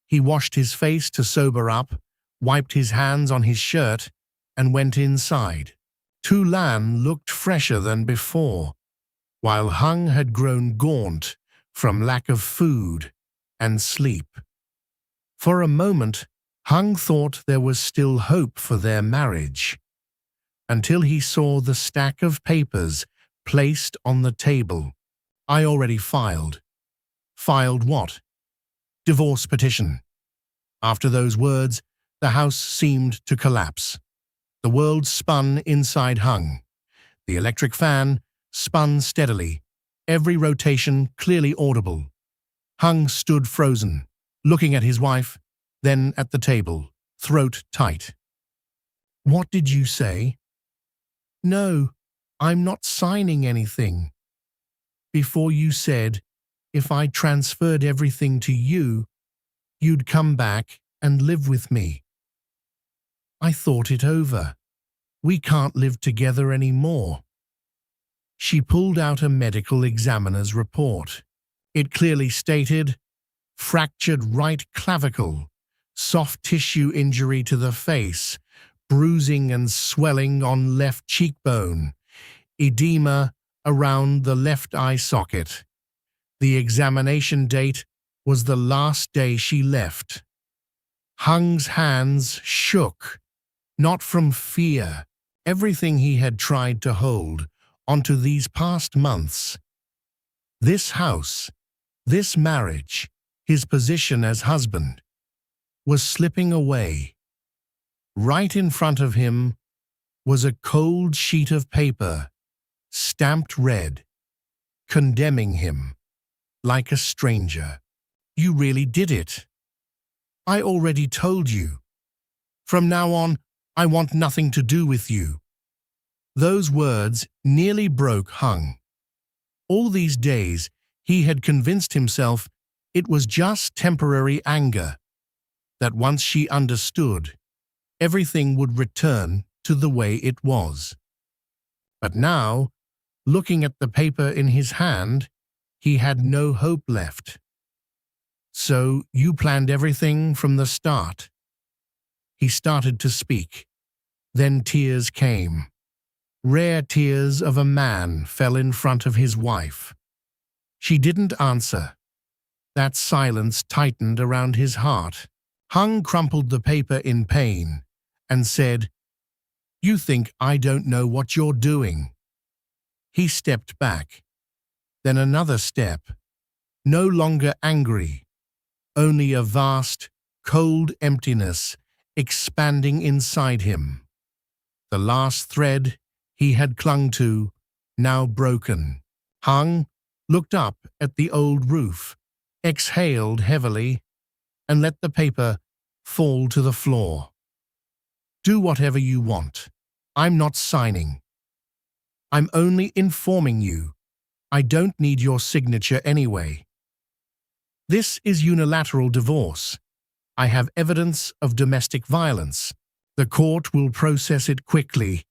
He washed his face to sober up, wiped his hands on his shirt, and went inside. Tu Lan looked fresher than before, while Hung had grown gaunt from lack of food and sleep. For a moment, Hung thought there was still hope for their marriage, until he saw the stack of papers placed on the table. I already filed. Filed what? Divorce petition. After those words, the house seemed to collapse. The world spun inside Hung. The electric fan spun steadily, every rotation clearly audible. Hung stood frozen, looking at his wife, then at the table, throat tight. What did you say? No, I'm not signing anything. Before you said, if I transferred everything to you, you'd come back and live with me. I thought it over. We can't live together anymore. She pulled out a medical examiner's report. It clearly stated, fractured right clavicle, soft tissue injury to the face, bruising and swelling on left cheekbone, edema around the left eye socket. The examination date was the last day she left. Hung's hands shook, not from fear, everything he had tried to hold onto these past months. This house, this marriage, his position as husband, was slipping away. Right in front of him was a cold sheet of paper, stamped red, condemning him, like a stranger. You really did it. I already told you. From now on, I want nothing to do with you. Those words nearly broke Hung. All these days, he had convinced himself it was just temporary anger, that once she understood, everything would return to the way it was. But now, looking at the paper in his hand, he had no hope left. So you planned everything from the start. He started to speak. Then tears came. Rare tears of a man fell in front of his wife. She didn't answer. That silence tightened around his heart. Hung crumpled the paper in pain and said, "You think I don't know what you're doing." He stepped back. Then another step. No longer angry, only a vast, cold emptiness expanding inside him. The last thread he had clung to, now broken. Hung looked up at the old roof, exhaled heavily, and let the paper fall to the floor. Do whatever you want. I'm not signing. I'm only informing you. I don't need your signature anyway. This is unilateral divorce. I have evidence of domestic violence. The court will process it quickly.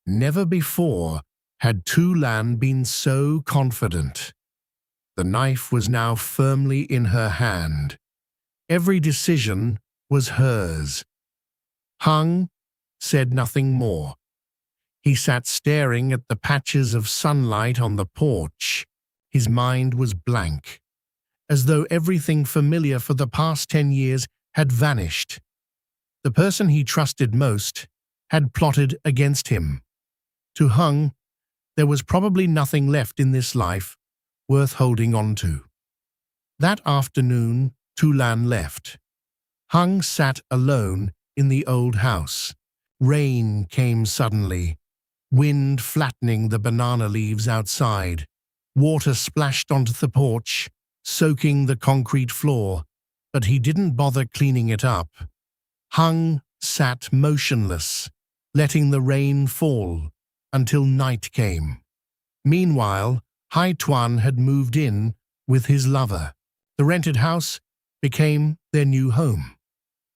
Never before had Tu Lan been so confident. The knife was now firmly in her hand. Every decision was hers. Hung said nothing more. He sat staring at the patches of sunlight on the porch. His mind was blank, as though everything familiar for the past 10 years had vanished. The person he trusted most had plotted against him. To Hung, there was probably nothing left in this life worth holding on to. That afternoon, Tu Lan left. Hung sat alone in the old house. Rain came suddenly, wind flattening the banana leaves outside. Water splashed onto the porch, soaking the concrete floor, but he didn't bother cleaning it up. Hung sat motionless, letting the rain fall until night came. Meanwhile, Hai Tuan had moved in with his lover. The rented house became their new home.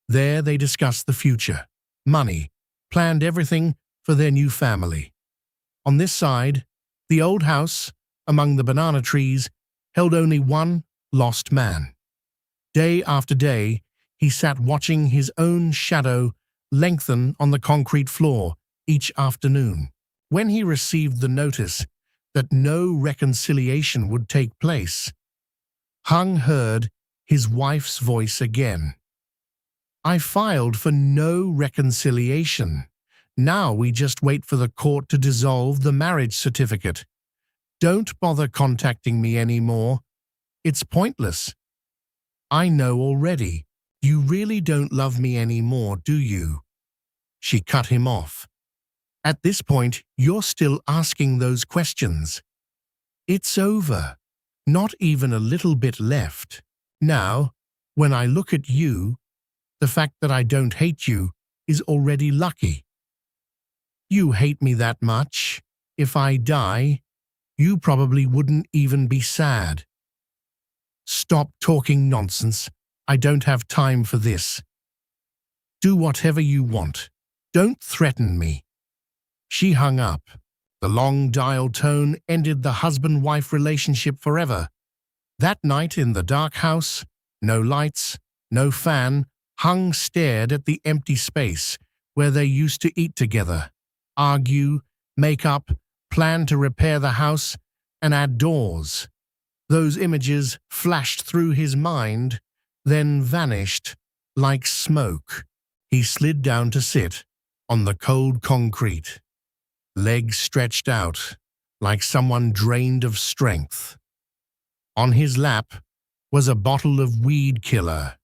There they discussed the future, money, planned everything for their new family. On this side, the old house, among the banana trees, held only one lost man. Day after day, he sat watching his own shadow lengthen on the concrete floor each afternoon. When he received the notice that no reconciliation would take place, Hung heard his wife's voice again. I filed for no reconciliation. Now we just wait for the court to dissolve the marriage certificate. Don't bother contacting me anymore. It's pointless. I know already. You really don't love me anymore, do you? She cut him off. At this point, you're still asking those questions. It's over. Not even a little bit left. Now, when I look at you, the fact that I don't hate you is already lucky. You hate me that much. If I die, you probably wouldn't even be sad. Stop talking nonsense. I don't have time for this. Do whatever you want. Don't threaten me. She hung up. The long dial tone ended the husband-wife relationship forever. That night in the dark house, no lights, no fan, Hung stared at the empty space where they used to eat together, argue, make up, plan to repair the house, and add doors. Those images flashed through his mind, then vanished like smoke. He slid down to sit on the cold concrete, legs stretched out like someone drained of strength. On his lap was a bottle of weed killer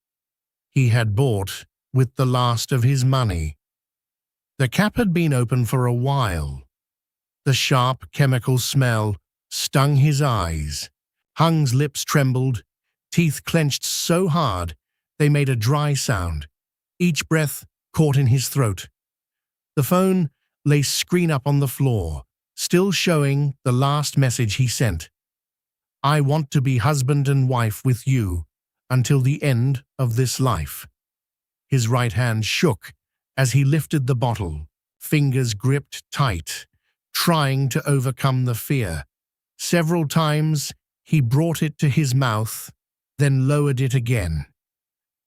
he had bought with the last of his money. The cap had been open for a while. The sharp chemical smell stung his eyes. Hung's lips trembled, teeth clenched so hard they made a dry sound. Each breath caught in his throat. The phone lay screen up on the floor, still showing the last message he sent. I want to be husband and wife with you until the end of this life. His right hand shook as he lifted the bottle, fingers gripped tight, trying to overcome the fear. Several times he brought it to his mouth, then lowered it again.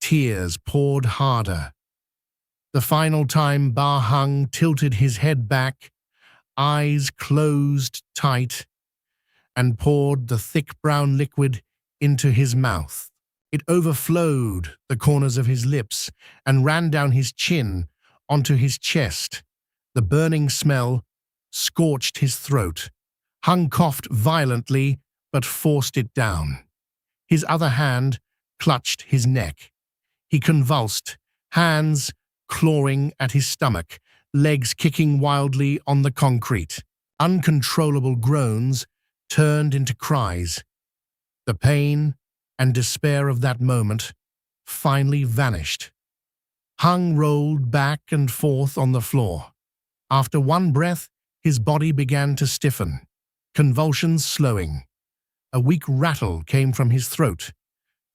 Tears poured harder. The final time Ba Hung tilted his head back, eyes closed tight, and poured the thick brown liquid into his mouth. It overflowed the corners of his lips and ran down his chin onto his chest. The burning smell scorched his throat. Hung coughed violently but forced it down. His other hand clutched his neck. He convulsed, hands clawing at his stomach, legs kicking wildly on the concrete. Uncontrollable groans turned into cries. The pain and despair of that moment finally vanished. Hung rolled back and forth on the floor. After one breath, his body began to stiffen, convulsions slowing. A weak rattle came from his throat,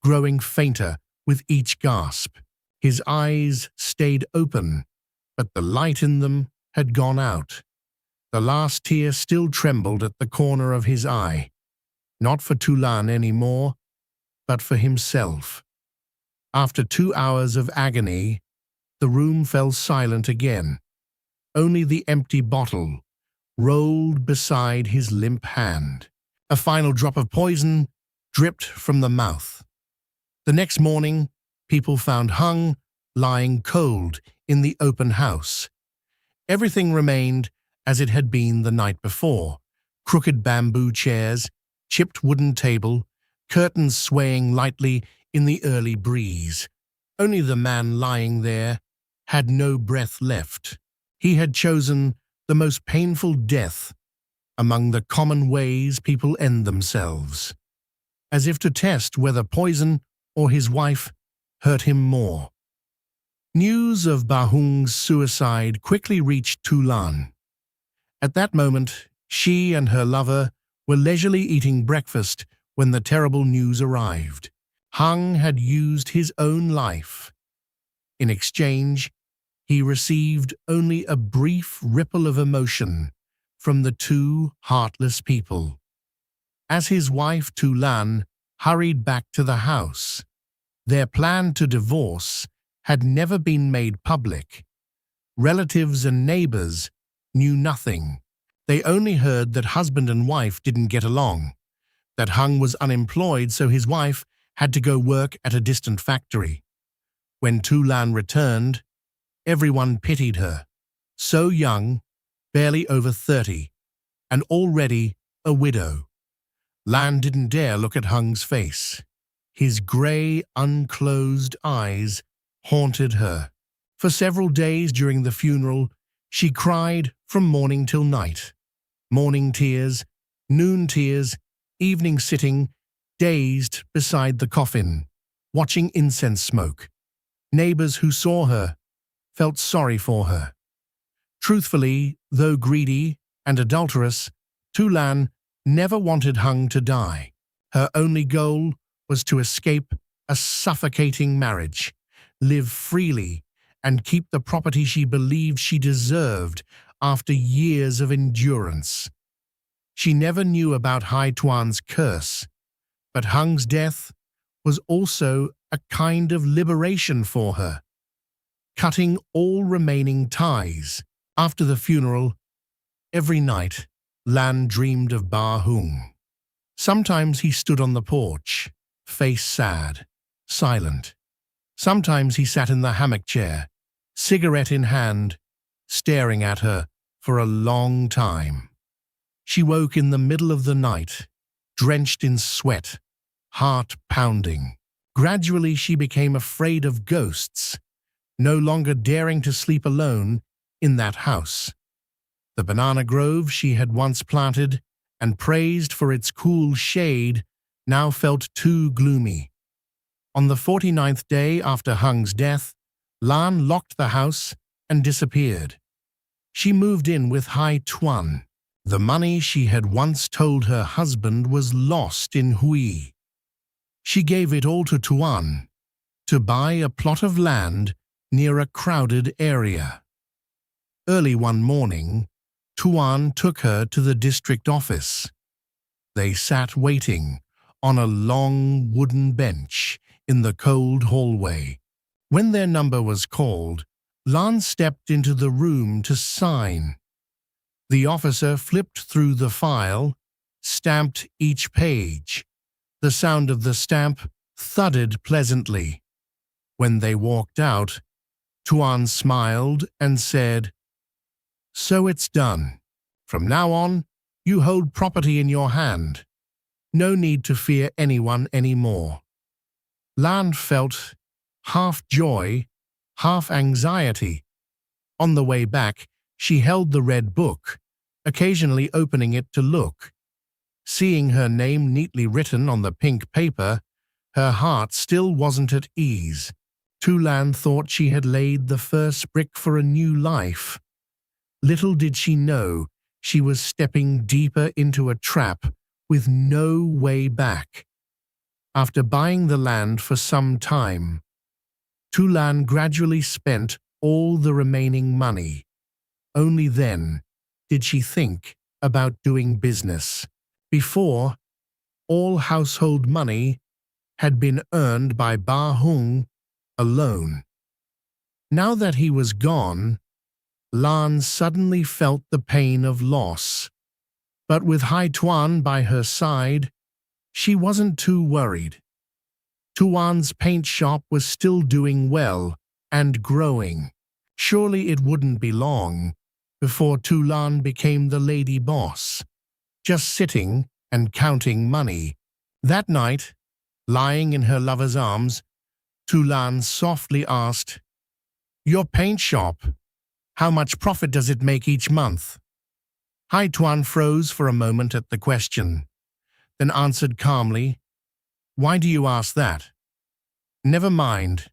growing fainter with each gasp. His eyes stayed open, but the light in them had gone out. The last tear still trembled at the corner of his eye, not for Tulan anymore, but for himself. After 2 hours of agony, the room fell silent again. Only the empty bottle rolled beside his limp hand. A final drop of poison dripped from the mouth. The next morning, people found Hung lying cold in the open house. Everything remained as it had been the night before. Crooked bamboo chairs, chipped wooden table, curtains swaying lightly in the early breeze. Only the man lying there had no breath left. He had chosen the most painful death among the common ways people end themselves, as if to test whether poison or his wife hurt him more. News of Bahung's suicide quickly reached Tulan. At that moment, she and her lover were leisurely eating breakfast when the terrible news arrived. Hung had used his own life. In exchange, he received only a brief ripple of emotion from the two heartless people. As his wife Tulan hurried back to the house, their plan to divorce had never been made public. Relatives and neighbors knew nothing. They only heard that husband and wife didn't get along, that Hung was unemployed so his wife had to go work at a distant factory. When Tulan returned, everyone pitied her. So young, barely over 30, and already a widow. Lan didn't dare look at Hung's face. His grey, unclosed eyes haunted her. For several days during the funeral, she cried from morning till night. Morning tears, noon tears, evening sitting, dazed beside the coffin, watching incense smoke. Neighbors who saw her felt sorry for her. Truthfully, though greedy and adulterous, Tulan never wanted Hung to die. Her only goal was to escape a suffocating marriage, live freely, and keep the property she believed she deserved after years of endurance. She never knew about Hai Tuan's curse, but Hung's death was also a kind of liberation for her, cutting all remaining ties. After the funeral, every night, Lan dreamed of Bahung. Sometimes he stood on the porch, face sad, silent. Sometimes he sat in the hammock chair, cigarette in hand, staring at her for a long time. She woke in the middle of the night, drenched in sweat, heart pounding. Gradually she became afraid of ghosts, no longer daring to sleep alone in that house. The banana grove she had once planted and praised for its cool shade now felt too gloomy. On the 49th day after Hung's death, Lan locked the house and disappeared. She moved in with Hai Tuan. The money she had once told her husband was lost in Hui. She gave it all to Tuan to buy a plot of land near a crowded area. Early one morning, Tuan took her to the district office. They sat waiting on a long wooden bench in the cold hallway. When their number was called, Lan stepped into the room to sign. The officer flipped through the file, stamped each page. The sound of the stamp thudded pleasantly. When they walked out, Tuan smiled and said, "So it's done. From now on, you hold property in your hand. No need to fear anyone anymore." Lan felt half joy, half anxiety. On the way back, she held the red book, occasionally opening it to look. Seeing her name neatly written on the pink paper, her heart still wasn't at ease. Tulan thought she had laid the first brick for a new life. Little did she know she was stepping deeper into a trap with no way back. After buying the land for some time, Tulan gradually spent all the remaining money. Only then did she think about doing business. Before, all household money had been earned by Ba Hung alone. Now that he was gone, Lan suddenly felt the pain of loss. But with Hai Tuan by her side, she wasn't too worried. Tuan's paint shop was still doing well and growing. Surely it wouldn't be long before Tulan became the lady boss, just sitting and counting money. That night, lying in her lover's arms, Tulan softly asked, "Your paint shop, how much profit does it make each month?" Hai Tuan froze for a moment at the question, then answered calmly, "Why do you ask that?" "Never mind.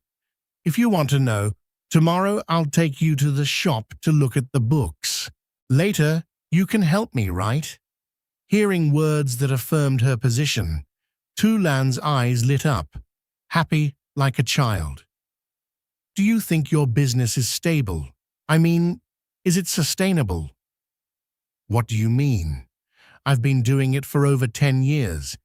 If you want to know, tomorrow I'll take you to the shop to look at the books. Later, you can help me, right?" Hearing words that affirmed her position, Tulan's eyes lit up, happy like a child. "Do you think your business is stable? I mean, is it sustainable?" "What do you mean? I've been doing it for over 10 years.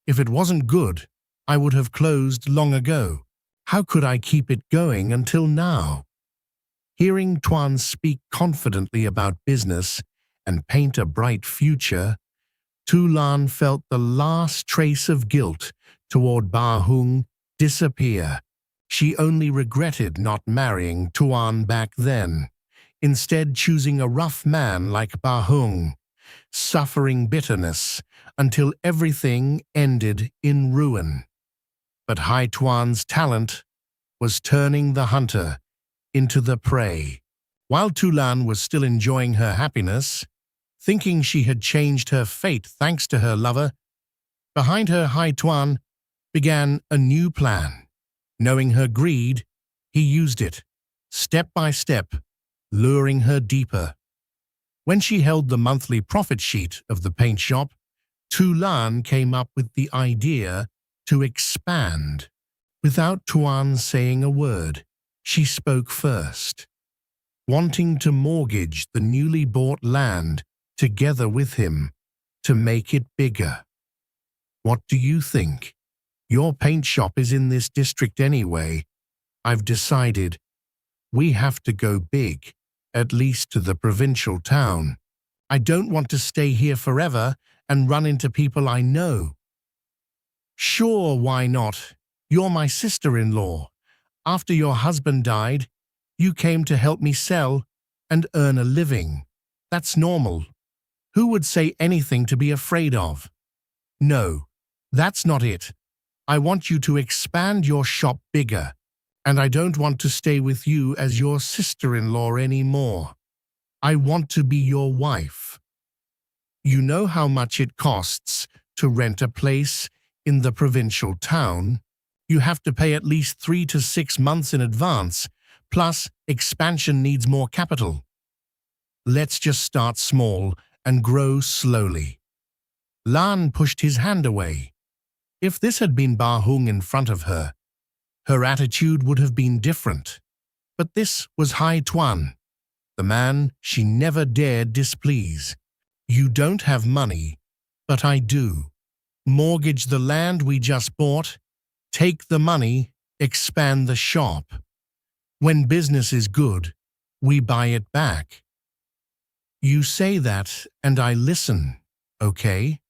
If it wasn't good, I would have closed long ago. How could I keep it going until now?" Hearing Tuan speak confidently about business and paint a bright future, Tulan felt the last trace of guilt toward Ba Hung disappear. She only regretted not marrying Tuan back then, instead choosing a rough man like Ba Hung, suffering bitterness until everything ended in ruin. But Hai Tuan's talent was turning the hunter into the prey. While Tulan was still enjoying her happiness, thinking she had changed her fate thanks to her lover, behind her Hai Tuan began a new plan. Knowing her greed, he used it, step by step, luring her deeper. When she held the monthly profit sheet of the paint shop, Tulan came up with the idea to expand. Without Tuan saying a word, she spoke first, wanting to mortgage the newly bought land together with him to make it bigger. "What do you think? Your paint shop is in this district anyway. I've decided we have to go big, at least to the provincial town. I don't want to stay here forever and run into people I know." "Sure, why not? You're my sister-in-law. After your husband died, you came to help me sell and earn a living. That's normal. Who would say anything to be afraid of?" "No, that's not it. I want you to expand your shop bigger, and I don't want to stay with you as your sister-in-law anymore. I want to be your wife. You know how much it costs to rent a place in the provincial town. You have to pay at least 3 to 6 months in advance, plus expansion needs more capital. Let's just start small and grow slowly." Lan pushed his hand away. If this had been Ba Hung in front of her, her attitude would have been different. But this was Hai Tuan, the man she never dared displease. "You don't have money, but I do. Mortgage the land we just bought, take the money, expand the shop. When business is good, we buy it back. You say that and I listen, okay?"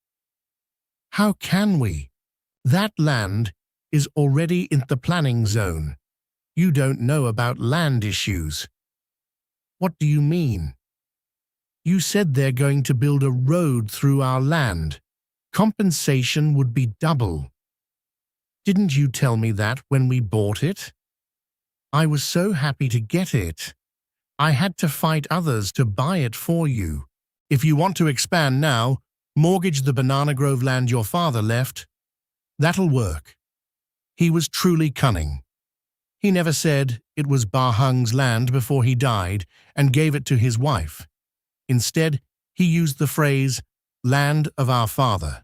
"How can we? That land is already in the planning zone. You don't know about land issues." "What do you mean?" "You said they're going to build a road through our land. Compensation would be double. Didn't you tell me that when we bought it? I was so happy to get it. I had to fight others to buy it for you. If you want to expand now, mortgage the banana grove land your father left. That'll work. He was truly cunning. He never said it was Bahung's land before he died and gave it to his wife. Instead, he used the phrase, land of our father,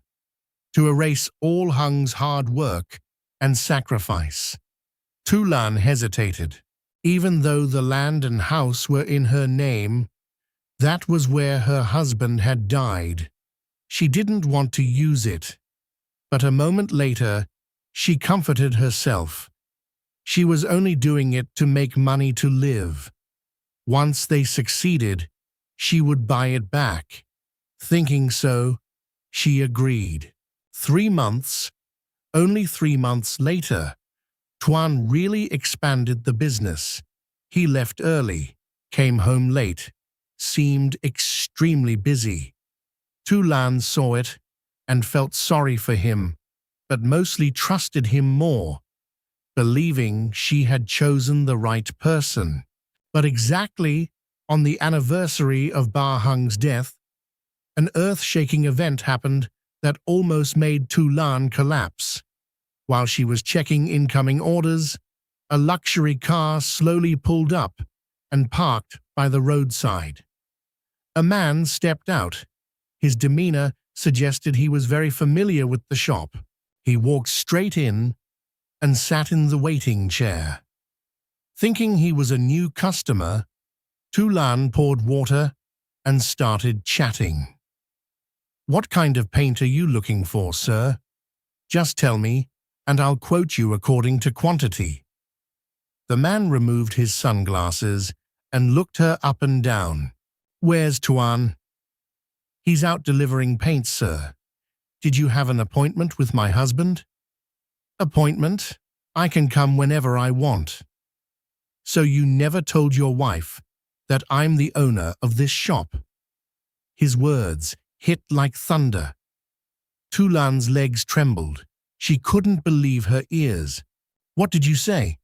to erase all Hung's hard work and sacrifice. Tu Lan hesitated. Even though the land and house were in her name, that was where her husband had died. She didn't want to use it, but a moment later, she comforted herself. She was only doing it to make money to live. Once they succeeded, she would buy it back. Thinking so, she agreed. 3 months, only 3 months later, Tuan really expanded the business. He left early, came home late, seemed extremely busy. Tu Lan saw it and felt sorry for him, but mostly trusted him more, believing she had chosen the right person. But exactly on the anniversary of Bahung's death, an earth-shaking event happened that almost made Tu Lan collapse. While she was checking incoming orders, a luxury car slowly pulled up and parked by the roadside. A man stepped out. His demeanor suggested he was very familiar with the shop. He walked straight in and sat in the waiting chair. Thinking he was a new customer, Tu Lan poured water and started chatting. "What kind of paint are you looking for, sir? Just tell me, and I'll quote you according to quantity." The man removed his sunglasses and looked her up and down. "Where's Tuan?" "He's out delivering paint, sir. Did you have an appointment with my husband?" "Appointment? I can come whenever I want." "So you never told your wife that I'm the owner of this shop?" His words hit like thunder. Tu Lan's legs trembled. She couldn't believe her ears. "What did you say?"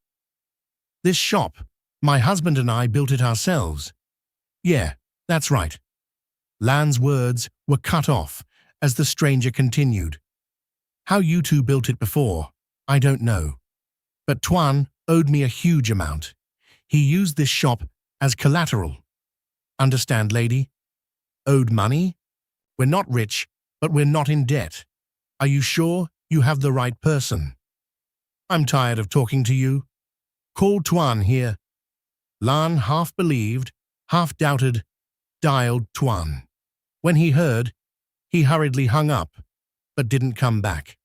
"This shop, my husband and I built it ourselves." "Yeah, that's right." Lan's words were cut off as the stranger continued. "How you two built it before, I don't know. But Tuan owed me a huge amount. He used this shop as collateral. Understand, lady? Owed money? We're not rich, but we're not in debt. Are you sure you have the right person?" "I'm tired of talking to you. Call Tuan here." Lan half believed, half doubted, dialed Tuan. When he heard, he hurriedly hung up, but didn't come back.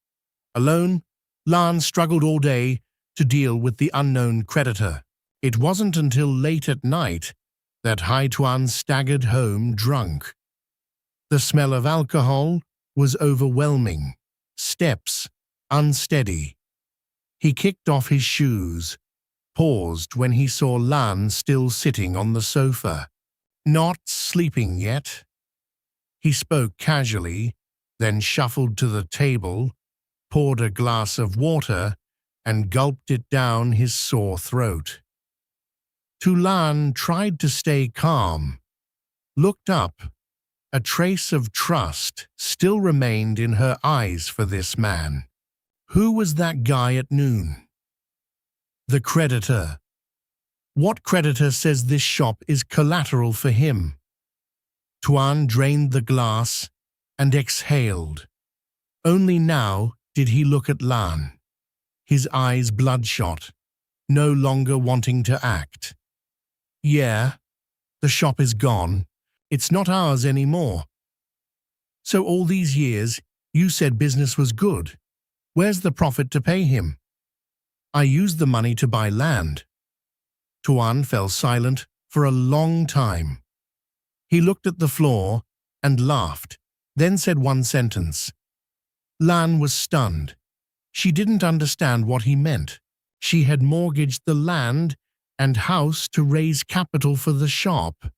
Alone, Lan struggled all day to deal with the unknown creditor. It wasn't until late at night that Hai Tuan staggered home drunk. The smell of alcohol was overwhelming, steps unsteady. He kicked off his shoes, paused when he saw Lan still sitting on the sofa. "Not sleeping yet?" He spoke casually, then shuffled to the table, poured a glass of water, and gulped it down his sore throat. Tu Lan tried to stay calm, looked up. A trace of trust still remained in her eyes for this man. Who was that guy at noon? The creditor. What creditor says this shop is collateral for him? Tuan drained the glass and exhaled. Only now did he look at Lan, his eyes bloodshot, no longer wanting to act. "Yeah, the shop is gone. It's not ours anymore." "So all these years, you said business was good. Where's the profit to pay him?" "I used the money to buy land." Tuan fell silent for a long time. He looked at the floor and laughed, then said one sentence. Lan was stunned. She didn't understand what he meant. She had mortgaged the land and house to raise capital for the shop.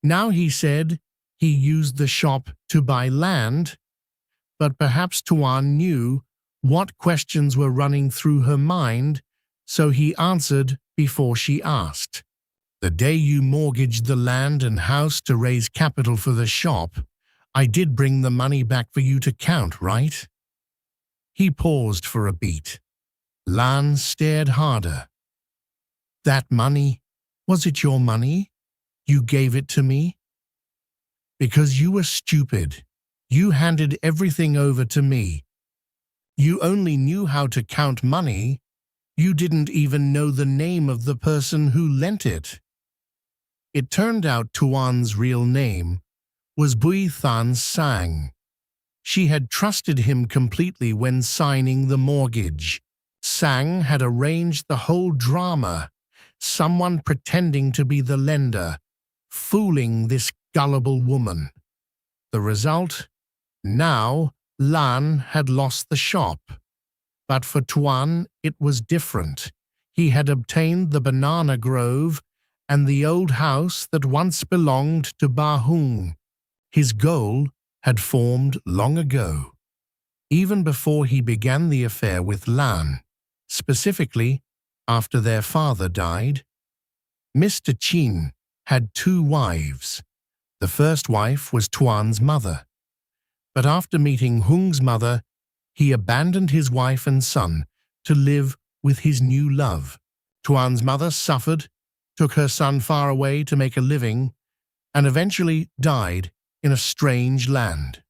Now he said he used the shop to buy land, but perhaps Tuan knew what questions were running through her mind, so he answered before she asked. The day you mortgaged the land and house to raise capital for the shop, I did bring the money back for you to count, right?" He paused for a beat. Lan stared harder. "That money? Was it your money? You gave it to me?" "Because you were stupid. You handed everything over to me. You only knew how to count money. You didn't even know the name of the person who lent it." It turned out Tuan's real name was Bui Than Sang. She had trusted him completely when signing the mortgage. Sang had arranged the whole drama, someone pretending to be the lender, fooling this gullible woman. The result? Now, Lan had lost the shop. But for Tuan, it was different. He had obtained the banana grove and the old house that once belonged to Ba Hung. His goal had formed long ago, even before he began the affair with Lan, specifically after their father died. Mr. Chin had 2 wives. The first wife was Tuan's mother. But after meeting Hung's mother, he abandoned his wife and son to live with his new love. Tuan's mother suffered, took her son far away to make a living, and eventually died in a strange land.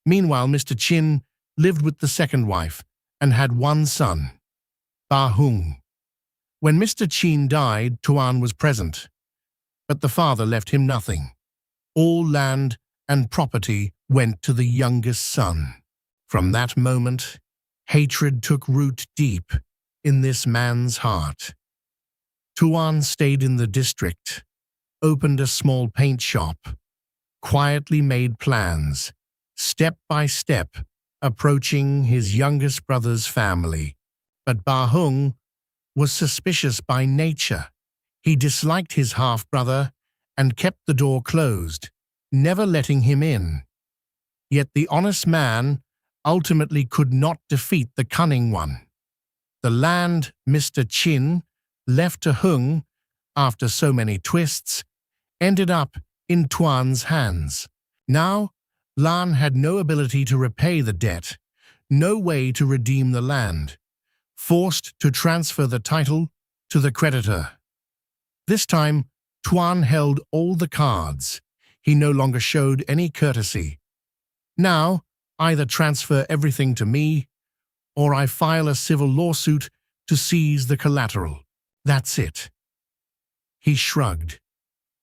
Meanwhile, Mr. Chin lived with the second wife and had 1 son, Ba Hung. When Mr. Chin died, Tuan was present, but the father left him nothing. All land and property went to the youngest son. From that moment, hatred took root deep in this man's heart. Tuan stayed in the district, opened a small paint shop, quietly made plans, step by step, approaching his youngest brother's family. But Ba Hung was suspicious by nature. He disliked his half-brother and kept the door closed, never letting him in. Yet the honest man ultimately could not defeat the cunning one. The land Mr. Chin left to Hung after so many twists ended up in Tuan's hands. Now, Lan had no ability to repay the debt, no way to redeem the land, forced to transfer the title to the creditor. This time, Tuan held all the cards. He no longer showed any courtesy. "Now, either transfer everything to me, or I file a civil lawsuit to seize the collateral. That's it." He shrugged,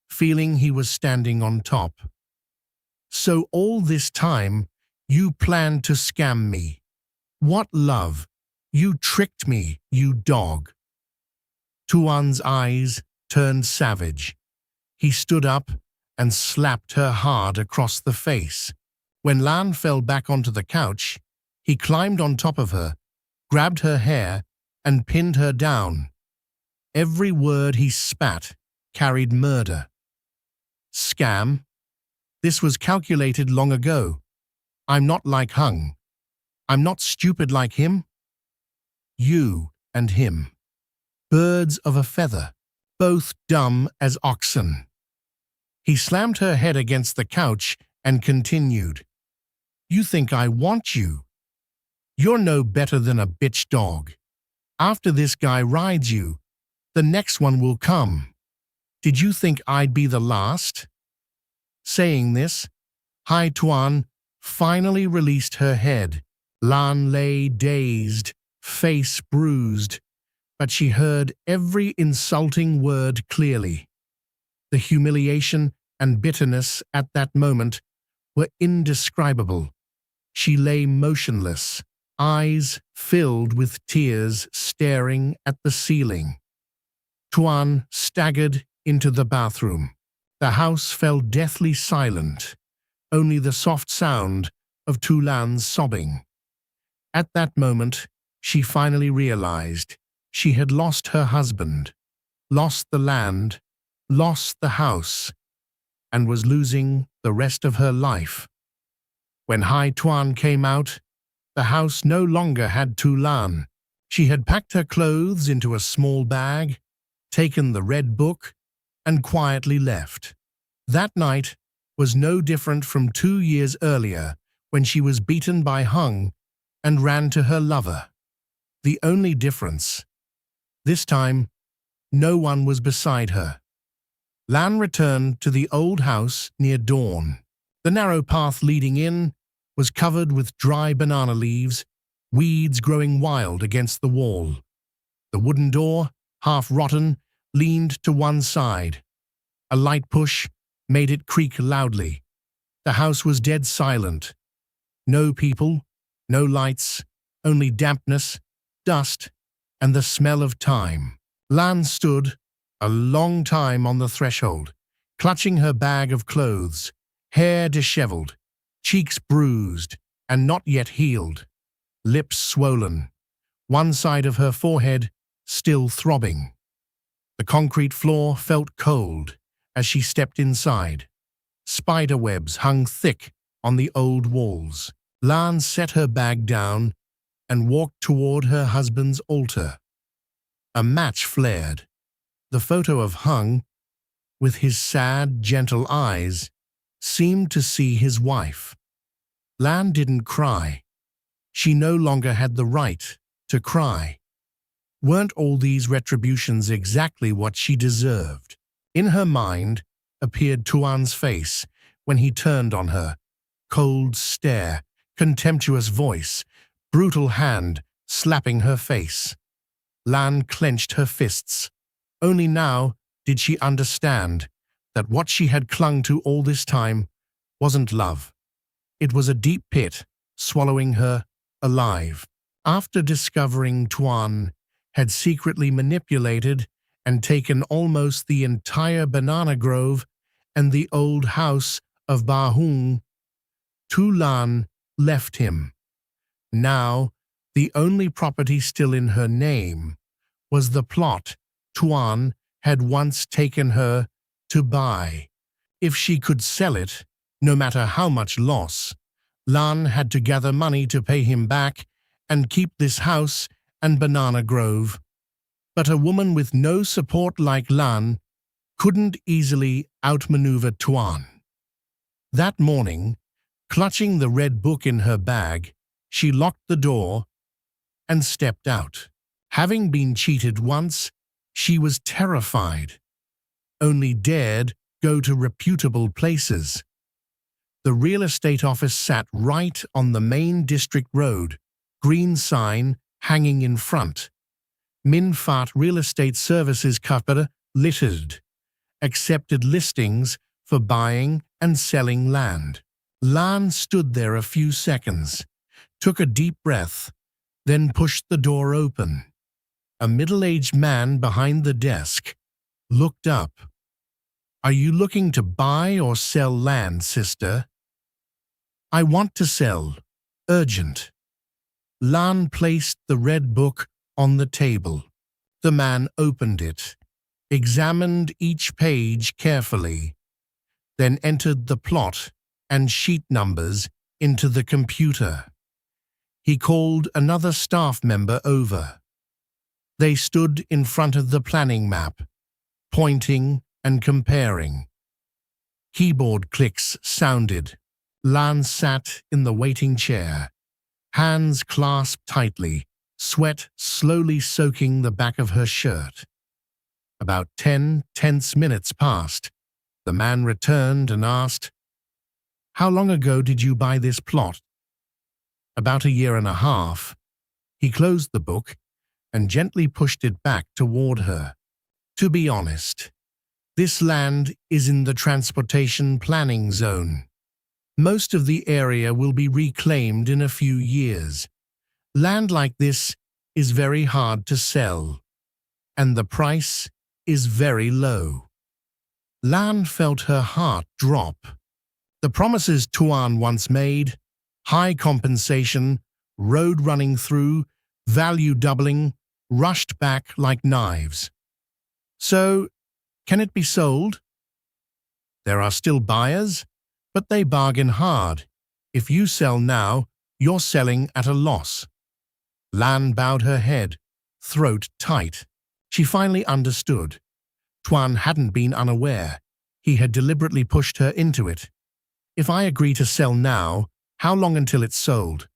feeling he was standing on top. "So all this time, you planned to scam me. What love? You tricked me, you dog." Tuan's eyes turned savage. He stood up and slapped her hard across the face. When Lan fell back onto the couch, he climbed on top of her, grabbed her hair, and pinned her down. Every word he spat carried murder. "Scam? This was calculated long ago. I'm not like Hung. I'm not stupid like him. You and him. Birds of a feather, both dumb as oxen." He slammed her head against the couch and continued. "You think I want you? You're no better than a bitch dog. After this guy rides you, the next one will come. Did you think I'd be the last?" Saying this, Hai Tuan finally released her head. Lan lay dazed, face bruised, but she heard every insulting word clearly. The humiliation and bitterness at that moment were indescribable. She lay motionless, eyes filled with tears, staring at the ceiling. Tuan staggered into the bathroom. The house fell deathly silent, only the soft sound of Tulan's sobbing. At that moment, she finally realized she had lost her husband, lost the land, lost the house, and was losing the rest of her life. When Hai Tuan came out, the house no longer had Tulan. She had packed her clothes into a small bag, taken the red book, and quietly left. That night was no different from 2 years earlier when she was beaten by Hung and ran to her lover. The only difference, this time, no one was beside her. Lan returned to the old house near dawn. The narrow path leading in was covered with dry banana leaves, weeds growing wild against the wall. The wooden door, half rotten, leaned to one side. A light push made it creak loudly. The house was dead silent. No people, no lights, only dampness, dust, and the smell of time. Lan stood a long time on the threshold, clutching her bag of clothes, hair disheveled, cheeks bruised and not yet healed, lips swollen, one side of her forehead still throbbing. The concrete floor felt cold as she stepped inside. Spider webs hung thick on the old walls. Lan set her bag down and walked toward her husband's altar. A match flared. The photo of Hung, with his sad, gentle eyes, seemed to see his wife. Lan didn't cry. She no longer had the right to cry. Weren't all these retributions exactly what she deserved? In her mind appeared Tuan's face when he turned on her. Cold stare, contemptuous voice, brutal hand slapping her face. Lan clenched her fists. Only now did she understand that what she had clung to all this time wasn't love. It was a deep pit, swallowing her alive. After discovering Tuan had secretly manipulated and taken almost the entire banana grove and the old house of Ba Hung, Tu Lan left him. Now, the only property still in her name was the plot Tuan had once taken her to buy. If she could sell it, no matter how much loss, Lan had to gather money to pay him back and keep this house and banana grove. But a woman with no support like Lan couldn't easily outmaneuver Tuan. That morning, clutching the red book in her bag, she locked the door and stepped out. Having been cheated once, she was terrified. Only dared go to reputable places. The real estate office sat right on the main district road, green sign hanging in front. Min Phat Real Estate Services Kapara littered, accepted listings for buying and selling land. Lan stood there a few seconds, took a deep breath, then pushed the door open. A middle-aged man behind the desk looked up. "Are you looking to buy or sell land, sister?" "I want to sell. Urgent." Lan placed the red book on the table. The man opened it, examined each page carefully, then entered the plot and sheet numbers into the computer. He called another staff member over. They stood in front of the planning map, pointing and comparing. Keyboard clicks sounded. Lan sat in the waiting chair, hands clasped tightly, sweat slowly soaking the back of her shirt. About 10 tense minutes passed. The man returned and asked, "How long ago did you buy this plot?" "About a year and a half." He closed the book and gently pushed it back toward her. "To be honest, this land is in the transportation planning zone. Most of the area will be reclaimed in a few years. Land like this is very hard to sell, and the price is very low." Lan felt her heart drop. The promises Tuan once made, high compensation, road running through, value doubling, rushed back like knives. "So, can it be sold?" "There are still buyers, but they bargain hard. If you sell now, you're selling at a loss." Lan bowed her head, throat tight. She finally understood. Tuan hadn't been unaware. He had deliberately pushed her into it. If I agree to sell now, how long until it's sold?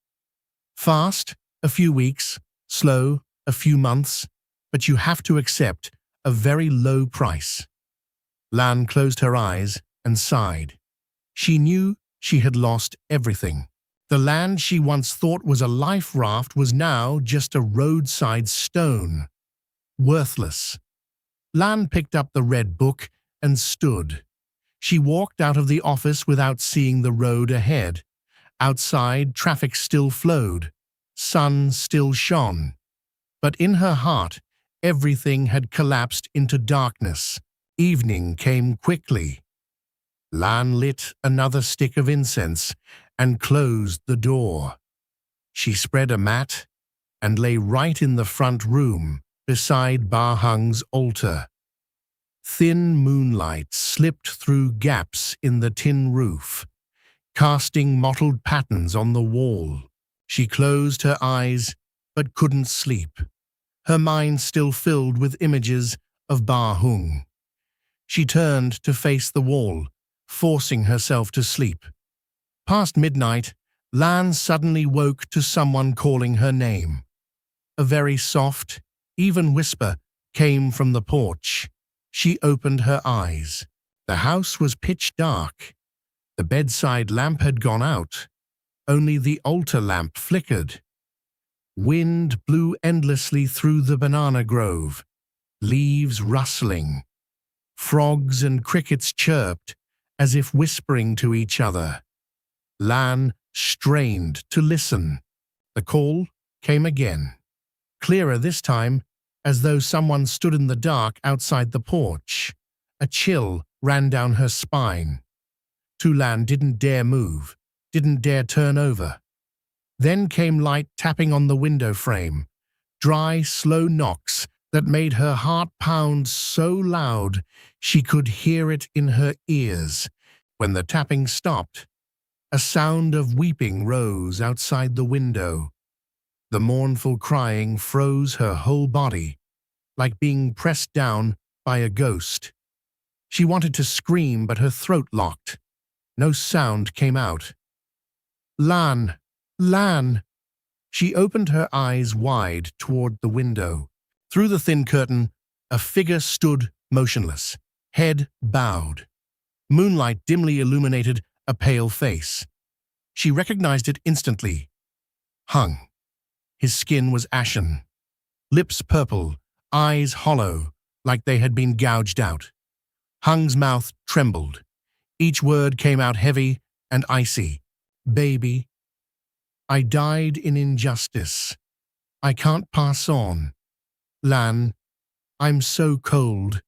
Fast, a few weeks, slow, a few months, but you have to accept a very low price. Lan closed her eyes and sighed. She knew she had lost everything. The land she once thought was a life raft was now just a roadside stone. Worthless. Lan picked up the red book and stood. She walked out of the office without seeing the road ahead. Outside, traffic still flowed. Sun still shone. But in her heart, everything had collapsed into darkness. Evening came quickly. Lan lit another stick of incense and closed the door. She spread a mat and lay right in the front room beside Ba Hung's altar. Thin moonlight slipped through gaps in the tin roof, casting mottled patterns on the wall. She closed her eyes but couldn't sleep, her mind still filled with images of Ba Hung. She turned to face the wall, forcing herself to sleep. Past midnight, Lan suddenly woke to someone calling her name. A very soft, even whisper came from the porch. She opened her eyes. The house was pitch dark. The bedside lamp had gone out. Only the altar lamp flickered. Wind blew endlessly through the banana grove, leaves rustling. Frogs and crickets chirped, as if whispering to each other. Lan strained to listen. The call came again, clearer this time, as though someone stood in the dark outside the porch. A chill ran down her spine. Lan didn't dare move, didn't dare turn over. Then came light tapping on the window frame, dry, slow knocks that made her heart pound so loud she could hear it in her ears. When the tapping stopped, a sound of weeping rose outside the window. The mournful crying froze her whole body, like being pressed down by a ghost. She wanted to scream, but her throat locked. No sound came out. Lan! Lan! She opened her eyes wide toward the window. Through the thin curtain, a figure stood motionless, head bowed. Moonlight dimly illuminated a pale face. She recognized it instantly. Hung. His skin was ashen, lips purple, eyes hollow, like they had been gouged out. Hung's mouth trembled. Each word came out heavy and icy. Baby, I died in injustice. I can't pass on. Lan, I'm so cold.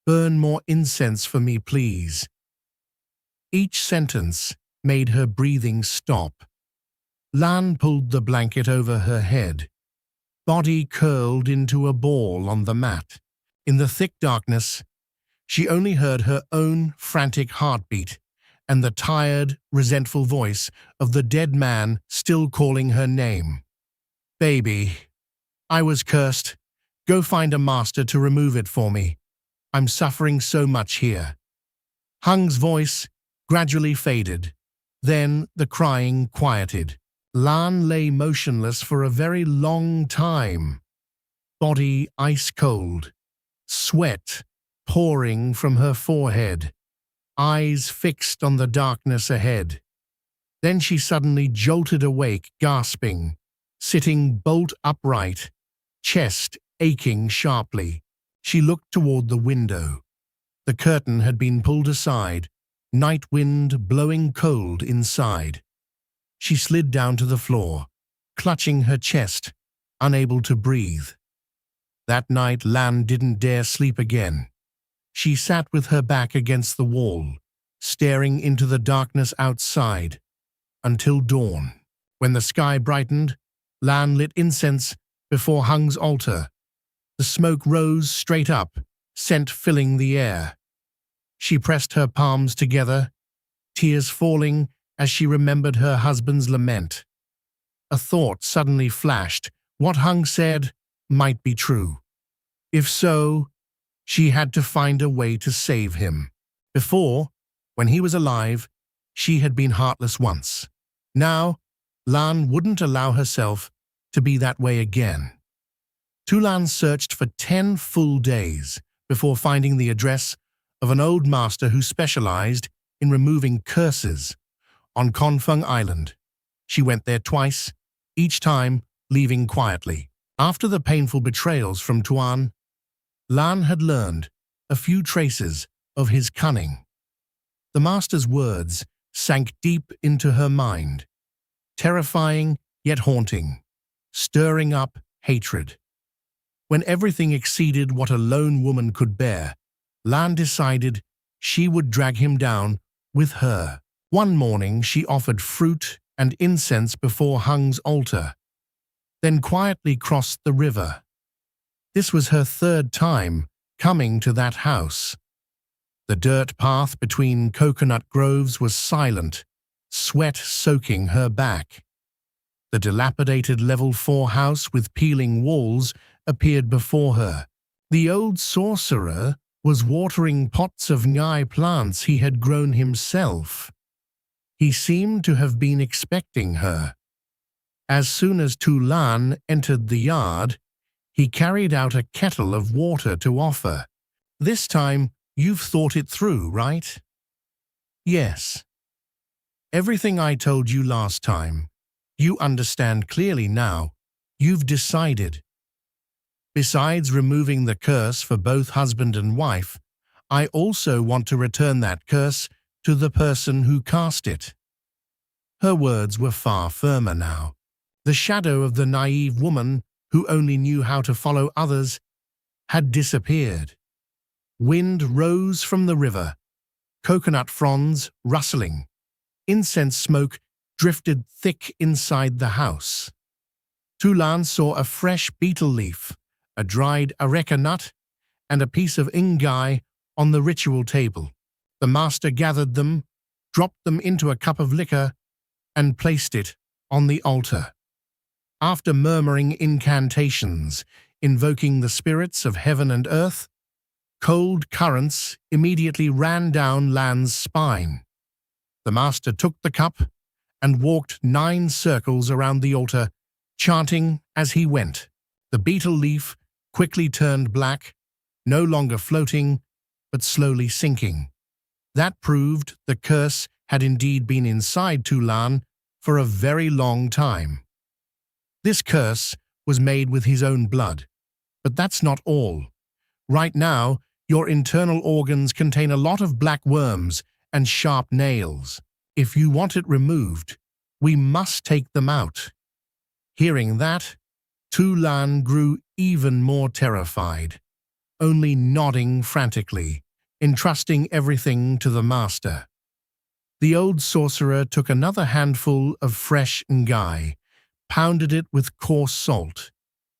Burn more incense for me, please. Each sentence made her breathing stop. Lan pulled the blanket over her head. Body curled into a ball on the mat. In the thick darkness, she only heard her own frantic heartbeat and the tired, resentful voice of the dead man still calling her name. Baby, I was cursed. Go find a master to remove it for me. I'm suffering so much here. Hung's voice gradually faded. Then the crying quieted. Lan lay motionless for a very long time. Body ice cold. Sweat pouring from her forehead. Eyes fixed on the darkness ahead. Then she suddenly jolted awake, gasping, sitting bolt upright, chest aching sharply. She looked toward the window. The curtain had been pulled aside, night wind blowing cold inside. She slid down to the floor, clutching her chest, unable to breathe. That night Lan didn't dare sleep again. She sat with her back against the wall, staring into the darkness outside, until dawn. When the sky brightened, Lan lit incense before Hung's altar. The smoke rose straight up, scent filling the air. She pressed her palms together, tears falling as she remembered her husband's lament. A thought suddenly flashed. What Hung said might be true. If so, She had to find a way to save him. Before, when he was alive, she had been heartless once. Now, Lan wouldn't allow herself to be that way again. Lan searched for 10 full days before finding the address of an old master who specialized in removing curses on Confung Island. She went there twice, each time leaving quietly. After the painful betrayals from Tuan, Lan had learned a few traces of his cunning. The master's words sank deep into her mind, terrifying yet haunting, stirring up hatred. When everything exceeded what a lone woman could bear, Lan decided she would drag him down with her. One morning she offered fruit and incense before Hung's altar, then quietly crossed the river. This was her third time coming to that house. The dirt path between coconut groves was silent, sweat soaking her back. The dilapidated level 4 house with peeling walls appeared before her. The old sorcerer was watering pots of ngai plants he had grown himself. He seemed to have been expecting her. As soon as Lan entered the yard, he carried out a kettle of water to offer. This time, you've thought it through, right? Yes. Everything I told you last time, you understand clearly now. You've decided. Besides removing the curse for both husband and wife, I also want to return that curse to the person who cast it. Her words were far firmer now. The shadow of the naive woman who only knew how to follow others had disappeared. Wind rose from the river, coconut fronds rustling. Incense smoke drifted thick inside the house. Lan saw a fresh betel leaf, a dried areca nut, and a piece of ngai on the ritual table. The master gathered them, dropped them into a cup of liquor, and placed it on the altar. After murmuring incantations, invoking the spirits of heaven and earth, cold currents immediately ran down Lan's spine. The master took the cup and walked 9 circles around the altar, chanting as he went. The betel leaf quickly turned black, no longer floating, but slowly sinking. That proved the curse had indeed been inside Lan for a very long time. This curse was made with his own blood. But that's not all. Right now, your internal organs contain a lot of black worms and sharp nails. If you want it removed, we must take them out. Hearing that, Lan grew even more terrified, only nodding frantically, entrusting everything to the master. The old sorcerer took another handful of fresh ngai, pounded it with coarse salt,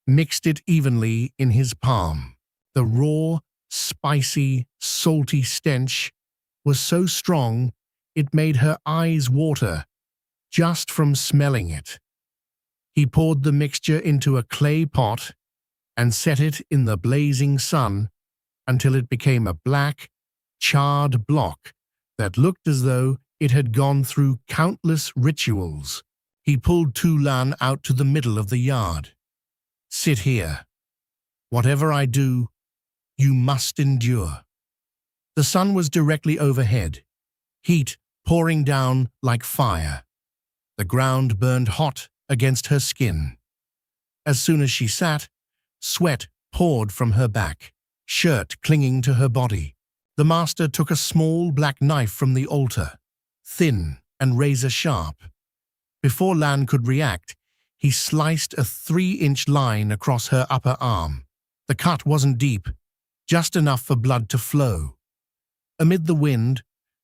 mixed it evenly in his palm. The raw, spicy, salty stench was so strong it made her eyes water just from smelling it. He poured the mixture into a clay pot and set it in the blazing sun until it became a black, charred block that looked as though it had gone through countless rituals. He pulled Lan out to the middle of the yard. Sit here. Whatever I do, you must endure. The sun was directly overhead, heat pouring down like fire. The ground burned hot against her skin. As soon as she sat, sweat poured from her back, shirt clinging to her body. The master took a small black knife from the altar, thin and razor-sharp. Before Lan could react, he sliced a 3-inch line across her upper arm. The cut wasn't deep, just enough for blood to flow. Amid the wind,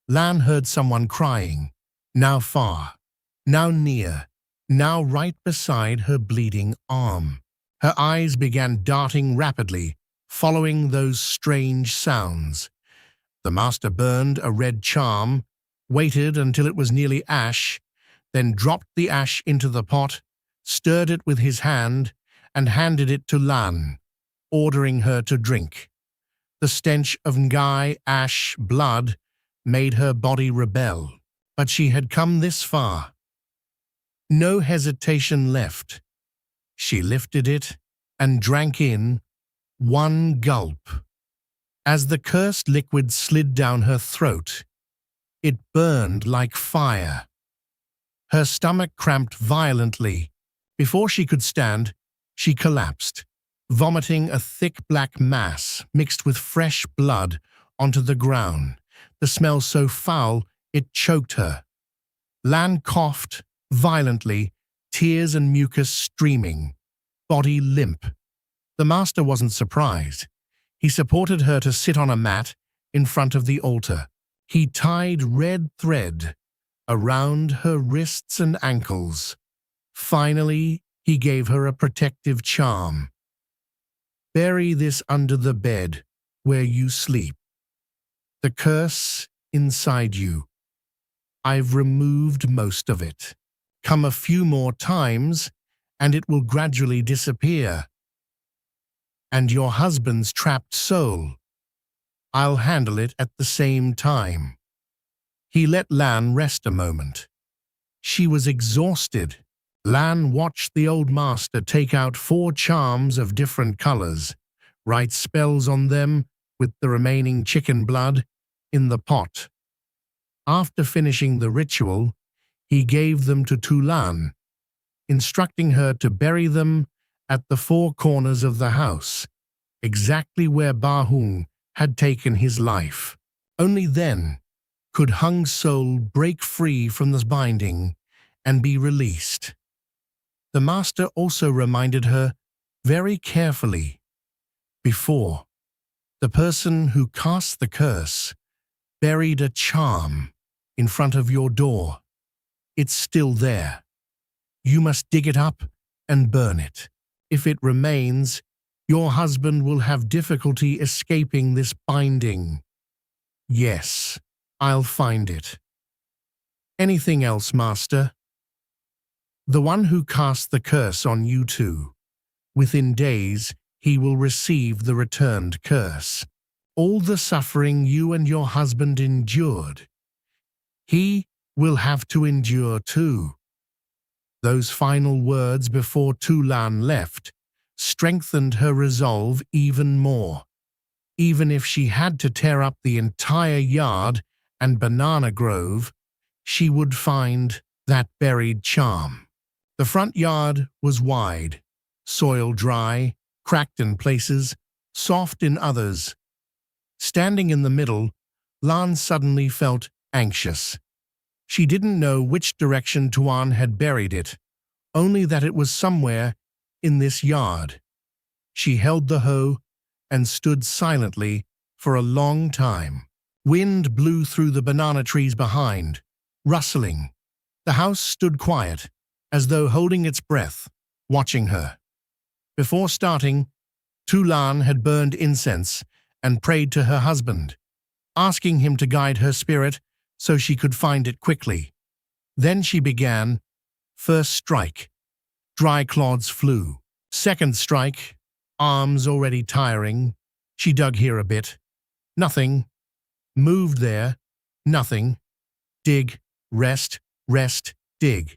Lan heard someone crying, now far, now near, now right beside her bleeding arm. Her eyes began darting rapidly, following those strange sounds. The master burned a red charm, waited until it was nearly ash, then dropped the ash into the pot, stirred it with his hand, and handed it to Lan, ordering her to drink. The stench of Ngai ash blood made her body rebel. But she had come this far. No hesitation left. She lifted it and drank in one gulp. As the cursed liquid slid down her throat, it burned like fire. Her stomach cramped violently. Before she could stand, she collapsed, vomiting a thick black mass mixed with fresh blood onto the ground. The smell so foul it choked her. Lan coughed violently, tears and mucus streaming, body limp. The master wasn't surprised. He supported her to sit on a mat in front of the altar. He tied red thread around her wrists and ankles. Finally, he gave her a protective charm. Bury this under the bed where you sleep. The curse inside you. I've removed most of it. Come a few more times, and it will gradually disappear. And your husband's trapped soul. I'll handle it at the same time. He let Lan rest a moment. She was exhausted. Lan watched the old master take out 4 charms of different colors, write spells on them with the remaining chicken blood in the pot. After finishing the ritual, he gave them to Tu Lan, instructing her to bury them at the 4 corners of the house, exactly where Ba Hung had taken his life. Only then could Hung's soul break free from the binding and be released. The master also reminded her very carefully, before, the person who cast the curse buried a charm in front of your door. It's still there. You must dig it up and burn it. If it remains, your husband will have difficulty escaping this binding. Yes, I'll find it. Anything else, master? The one who cast the curse on you two. Within days, he will receive the returned curse. All the suffering you and your husband endured, he will have to endure too. Those final words before Tu Lan left strengthened her resolve even more. Even if she had to tear up the entire yard and banana grove, she would find that buried charm. The front yard was wide, soil dry, cracked in places, soft in others. Standing in the middle, Lan suddenly felt anxious. She didn't know which direction Tuan had buried it, only that it was somewhere in this yard. She held the hoe and stood silently for a long time. Wind blew through the banana trees behind, rustling. The house stood quiet, as though holding its breath, watching her. Before starting, Tu Lan had burned incense and prayed to her husband, asking him to guide her spirit so she could find it quickly. Then she began. First strike. Dry clods flew. Second strike. Arms already tiring. She dug here a bit. Nothing. Moved there. Nothing. Dig. Rest. Rest. Dig.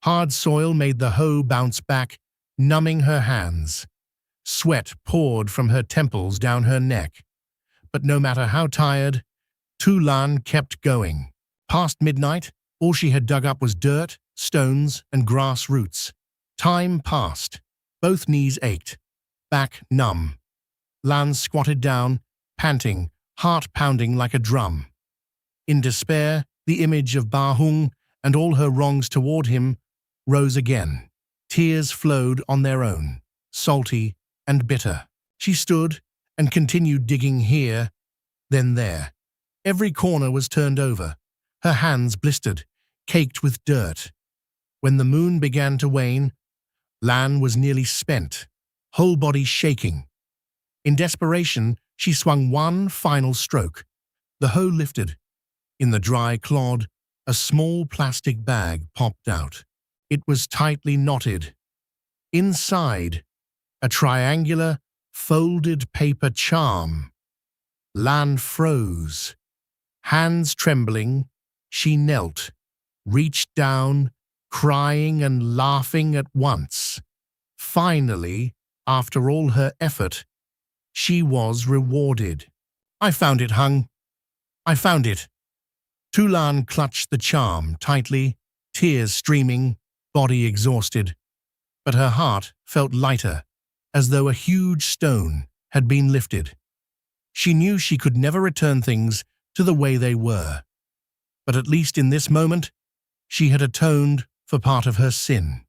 Hard soil made the hoe bounce back, numbing her hands. Sweat poured from her temples down her neck. But no matter how tired, Tu Lan kept going. Past midnight, all she had dug up was dirt, stones, and grass roots. Time passed. Both knees ached, back numb. Lan squatted down, panting, heart pounding like a drum. In despair, the image of Ba Hung and all her wrongs toward him rose again. Tears flowed on their own, salty and bitter. She stood and continued digging here, then there. Every corner was turned over. Her hands blistered, caked with dirt. When the moon began to wane, Lan was nearly spent, whole body shaking. In desperation, she swung one final stroke. The hoe lifted. In the dry clod, a small plastic bag popped out. It was tightly knotted. Inside, a triangular, folded paper charm. Lan froze. Hands trembling, she knelt, reached down, crying and laughing at once. Finally, after all her effort, she was rewarded. "I found it, Hung. I found it." Tulan clutched the charm tightly, tears streaming, body exhausted. But her heart felt lighter, as though a huge stone had been lifted. She knew she could never return things to the way they were. But at least in this moment, she had atoned for part of her sin.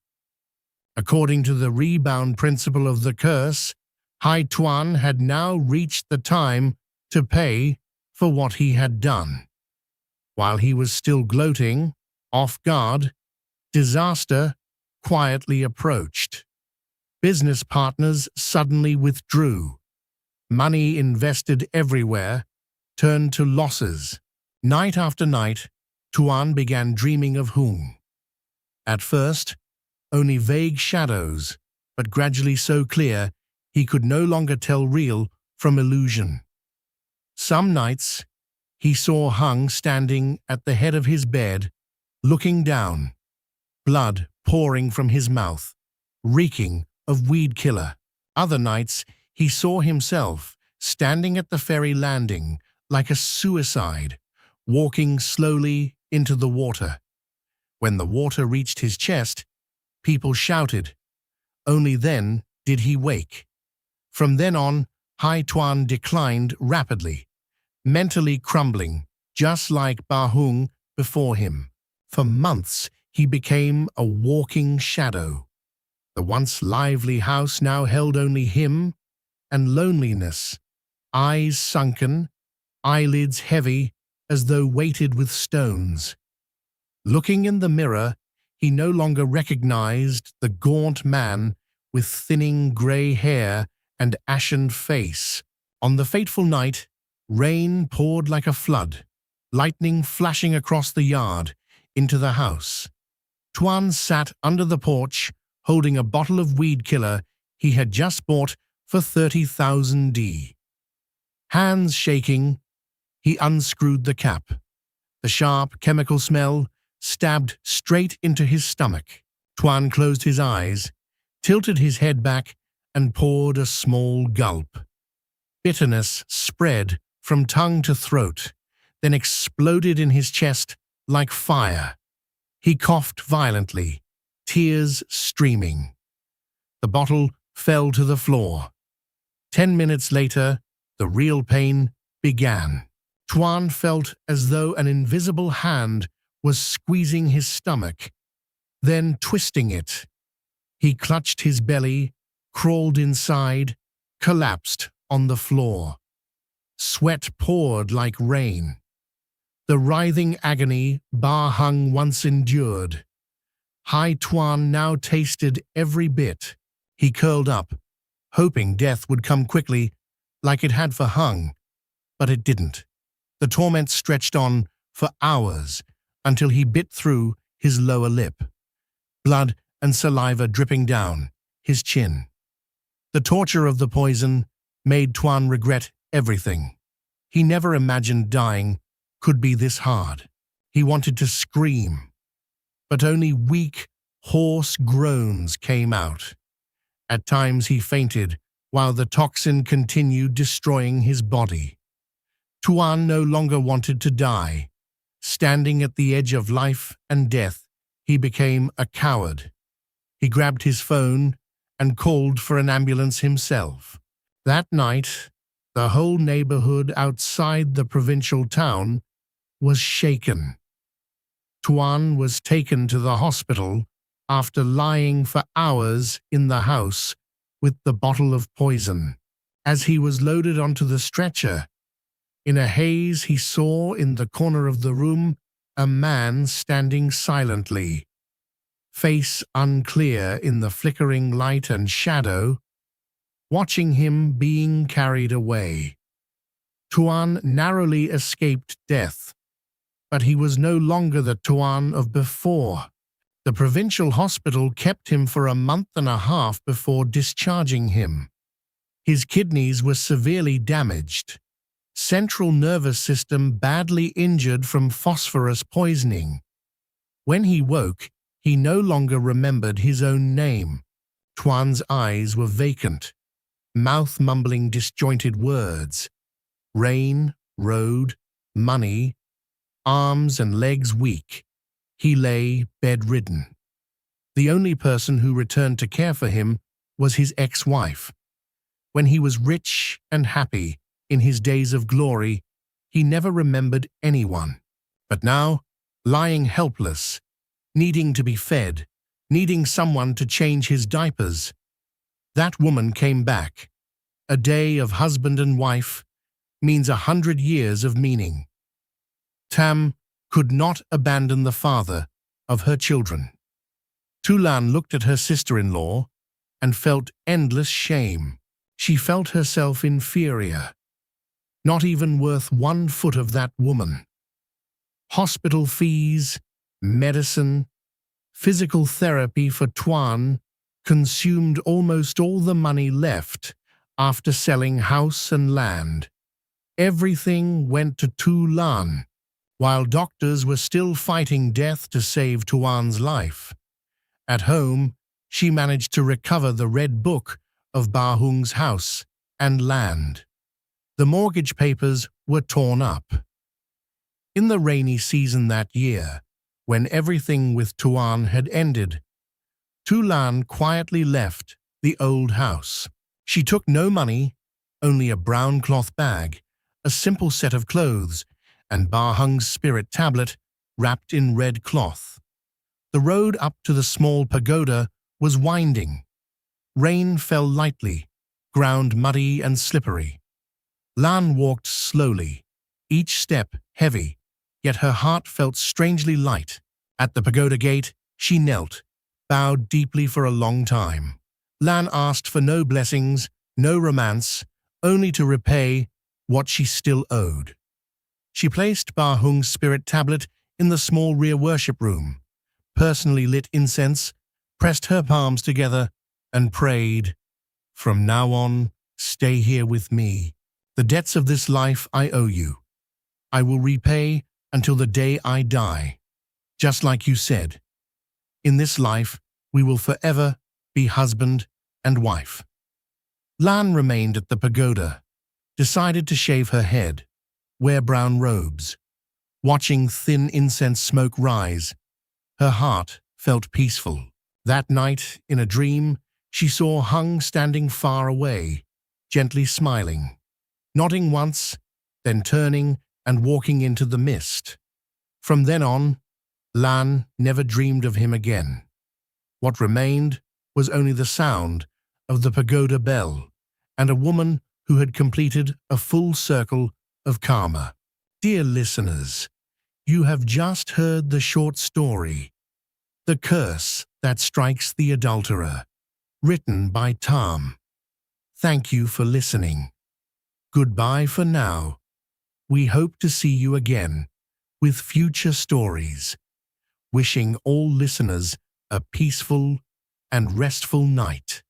According to the rebound principle of the curse, Hai Tuan had now reached the time to pay for what he had done. While he was still gloating, off guard, disaster quietly approached. Business partners suddenly withdrew. Money invested everywhere turned to losses. Night after night, Tuan began dreaming of Hung. At first, only vague shadows, but gradually so clear he could no longer tell real from illusion. Some nights, he saw Hung standing at the head of his bed, looking down, blood pouring from his mouth, reeking of weed killer. Other nights, he saw himself standing at the ferry landing like a suicide, walking slowly into the water. When the water reached his chest, people shouted. Only then did he wake. From then on, Hai Tuan declined rapidly, mentally crumbling, just like Ba Hung before him. For months, he became a walking shadow. The once lively house now held only him and loneliness, eyes sunken, eyelids heavy as though weighted with stones. Looking in the mirror, he no longer recognized the gaunt man with thinning grey hair and ashen face. On the fateful night, rain poured like a flood, lightning flashing across the yard into the house. Tuan sat under the porch, holding a bottle of weed killer he had just bought for 30,000 D. Hands shaking, he unscrewed the cap. The sharp chemical smell stabbed straight into his stomach. Tuan closed his eyes, tilted his head back, and poured a small gulp. Bitterness spread from tongue to throat, then exploded in his chest like fire. He coughed violently, tears streaming. The bottle fell to the floor. 10 minutes later, the real pain began. Tuan felt as though an invisible hand was squeezing his stomach, then twisting it. He clutched his belly, crawled inside, collapsed on the floor. Sweat poured like rain. The writhing agony Ba Hung once endured, Hai Tuan now tasted every bit. He curled up, hoping death would come quickly like it had for Hung, but it didn't. The torment stretched on for hours until he bit through his lower lip, blood and saliva dripping down his chin. The torture of the poison made Tuan regret everything. He never imagined dying could be this hard. He wanted to scream, but only weak, hoarse groans came out. At times he fainted while the toxin continued destroying his body. Tuan no longer wanted to die. Standing at the edge of life and death, he became a coward. He grabbed his phone and called for an ambulance himself. That night, the whole neighborhood outside the provincial town was shaken. Tuan was taken to the hospital after lying for hours in the house with the bottle of poison. As he was loaded onto the stretcher, in a haze he saw in the corner of the room a man standing silently, face unclear in the flickering light and shadow, watching him being carried away. Tuan narrowly escaped death, but he was no longer the Tuan of before. The provincial hospital kept him for a month and a half before discharging him. His kidneys were severely damaged. central nervous system badly injured from phosphorus poisoning. When he woke, he no longer remembered his own name. Tuan's eyes were vacant, mouth mumbling disjointed words. Rain, road, money, arms and legs weak. He lay bedridden. The only person who returned to care for him was his ex-wife. When he was rich and happy, in his days of glory, he never remembered anyone. But now, lying helpless, needing to be fed, needing someone to change his diapers, that woman came back. A day of husband and wife means 100 years of meaning. Tam could not abandon the father of her children. Tulan looked at her sister-in-law and felt endless shame. She felt herself inferior, not even worth 1 foot of that woman. Hospital fees, medicine, physical therapy for Tuan consumed almost all the money left after selling house and land. Everything went to Tulan, while doctors were still fighting death to save Tuan's life. At home, she managed to recover the red book of Bahung's house and land. The mortgage papers were torn up. In the rainy season that year, when everything with Tuan had ended, Tulan quietly left the old house. She took no money, only a brown cloth bag, a simple set of clothes, and Bahung's spirit tablet wrapped in red cloth. The road up to the small pagoda was winding. Rain fell lightly, ground muddy and slippery. Lan walked slowly, each step heavy, yet her heart felt strangely light. At the pagoda gate, she knelt, bowed deeply for a long time. Lan asked for no blessings, no romance, only to repay what she still owed. She placed Bahung's spirit tablet in the small rear worship room, personally lit incense, pressed her palms together, and prayed, "From now on, stay here with me. The debts of this life I owe you. I will repay until the day I die. Just like you said, in this life we will forever be husband and wife." Lan remained at the pagoda, decided to shave her head, wear brown robes. Watching thin incense smoke rise, her heart felt peaceful. That night, in a dream, she saw Hung standing far away, gently smiling, nodding once, then turning and walking into the mist. From then on, Lan never dreamed of him again. What remained was only the sound of the pagoda bell and a woman who had completed a full circle of karma. Dear listeners, you have just heard the short story, The Curse That Strikes the Adulterer, written by Tam. Thank you for listening. Goodbye for now. We hope to see you again with future stories. Wishing all listeners a peaceful and restful night.